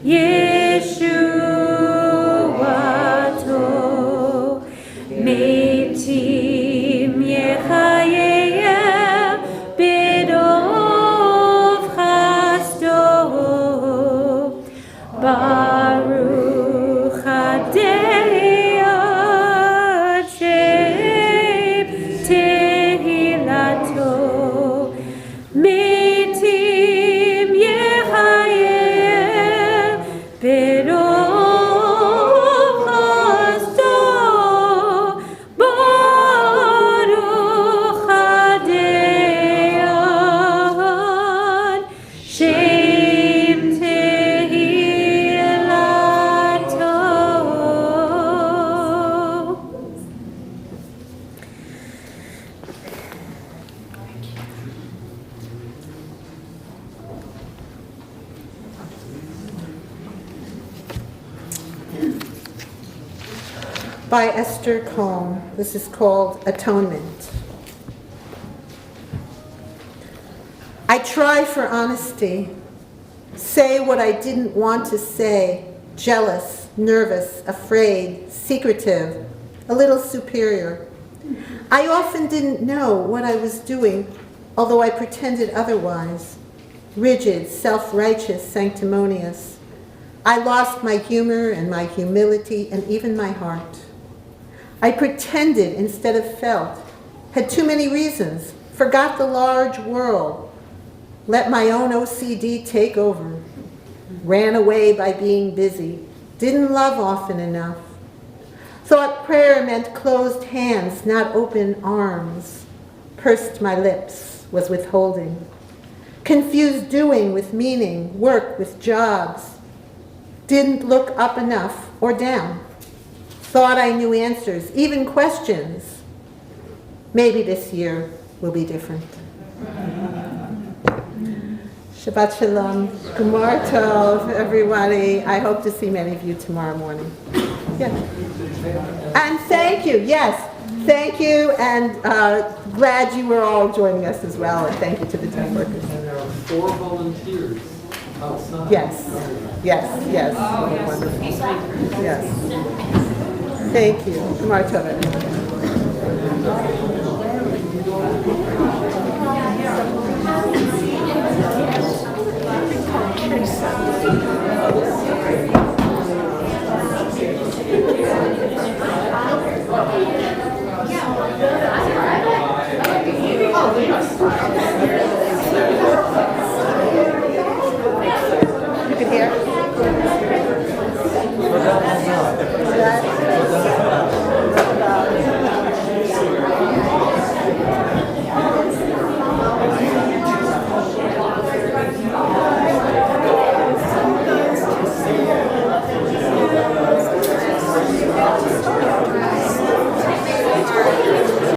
ישועתו. מתים יחיה ברוב חסדו, ברוך הדעת שבתהילתו. מתים יחיה ברוב חסדו, ברוך הדעת שבתהילתו. By Esther Cohn. This is called Atonement. I try for honesty, say what I didn't want to say, jealous, nervous, afraid, secretive, a little superior. I often didn't know what I was doing, although I pretended otherwise. Rigid, self-righteous, sanctimonious. I lost my humor and my humility and even my heart. I pretended instead of felt, had too many reasons, forgot the large world, let my own OCD take over, ran away by being busy, didn't love often enough, thought prayer meant closed hands, not open arms, pursed my lips, was withholding, confused doing with meaning, work with jobs, didn't look up enough or down, thought I knew answers, even questions. Maybe this year will be different. Shabbat Shalom. Gemar Tov, everybody. I hope to see many of you tomorrow morning. Yeah. And thank you, yes. Thank you, and glad you were all joining us as well, and thank you to the team workers. And there are 4 volunteers outside. Yes, yes, yes. Oh, Wonderful. Yes. Thank you. Gemar Tov, everyone.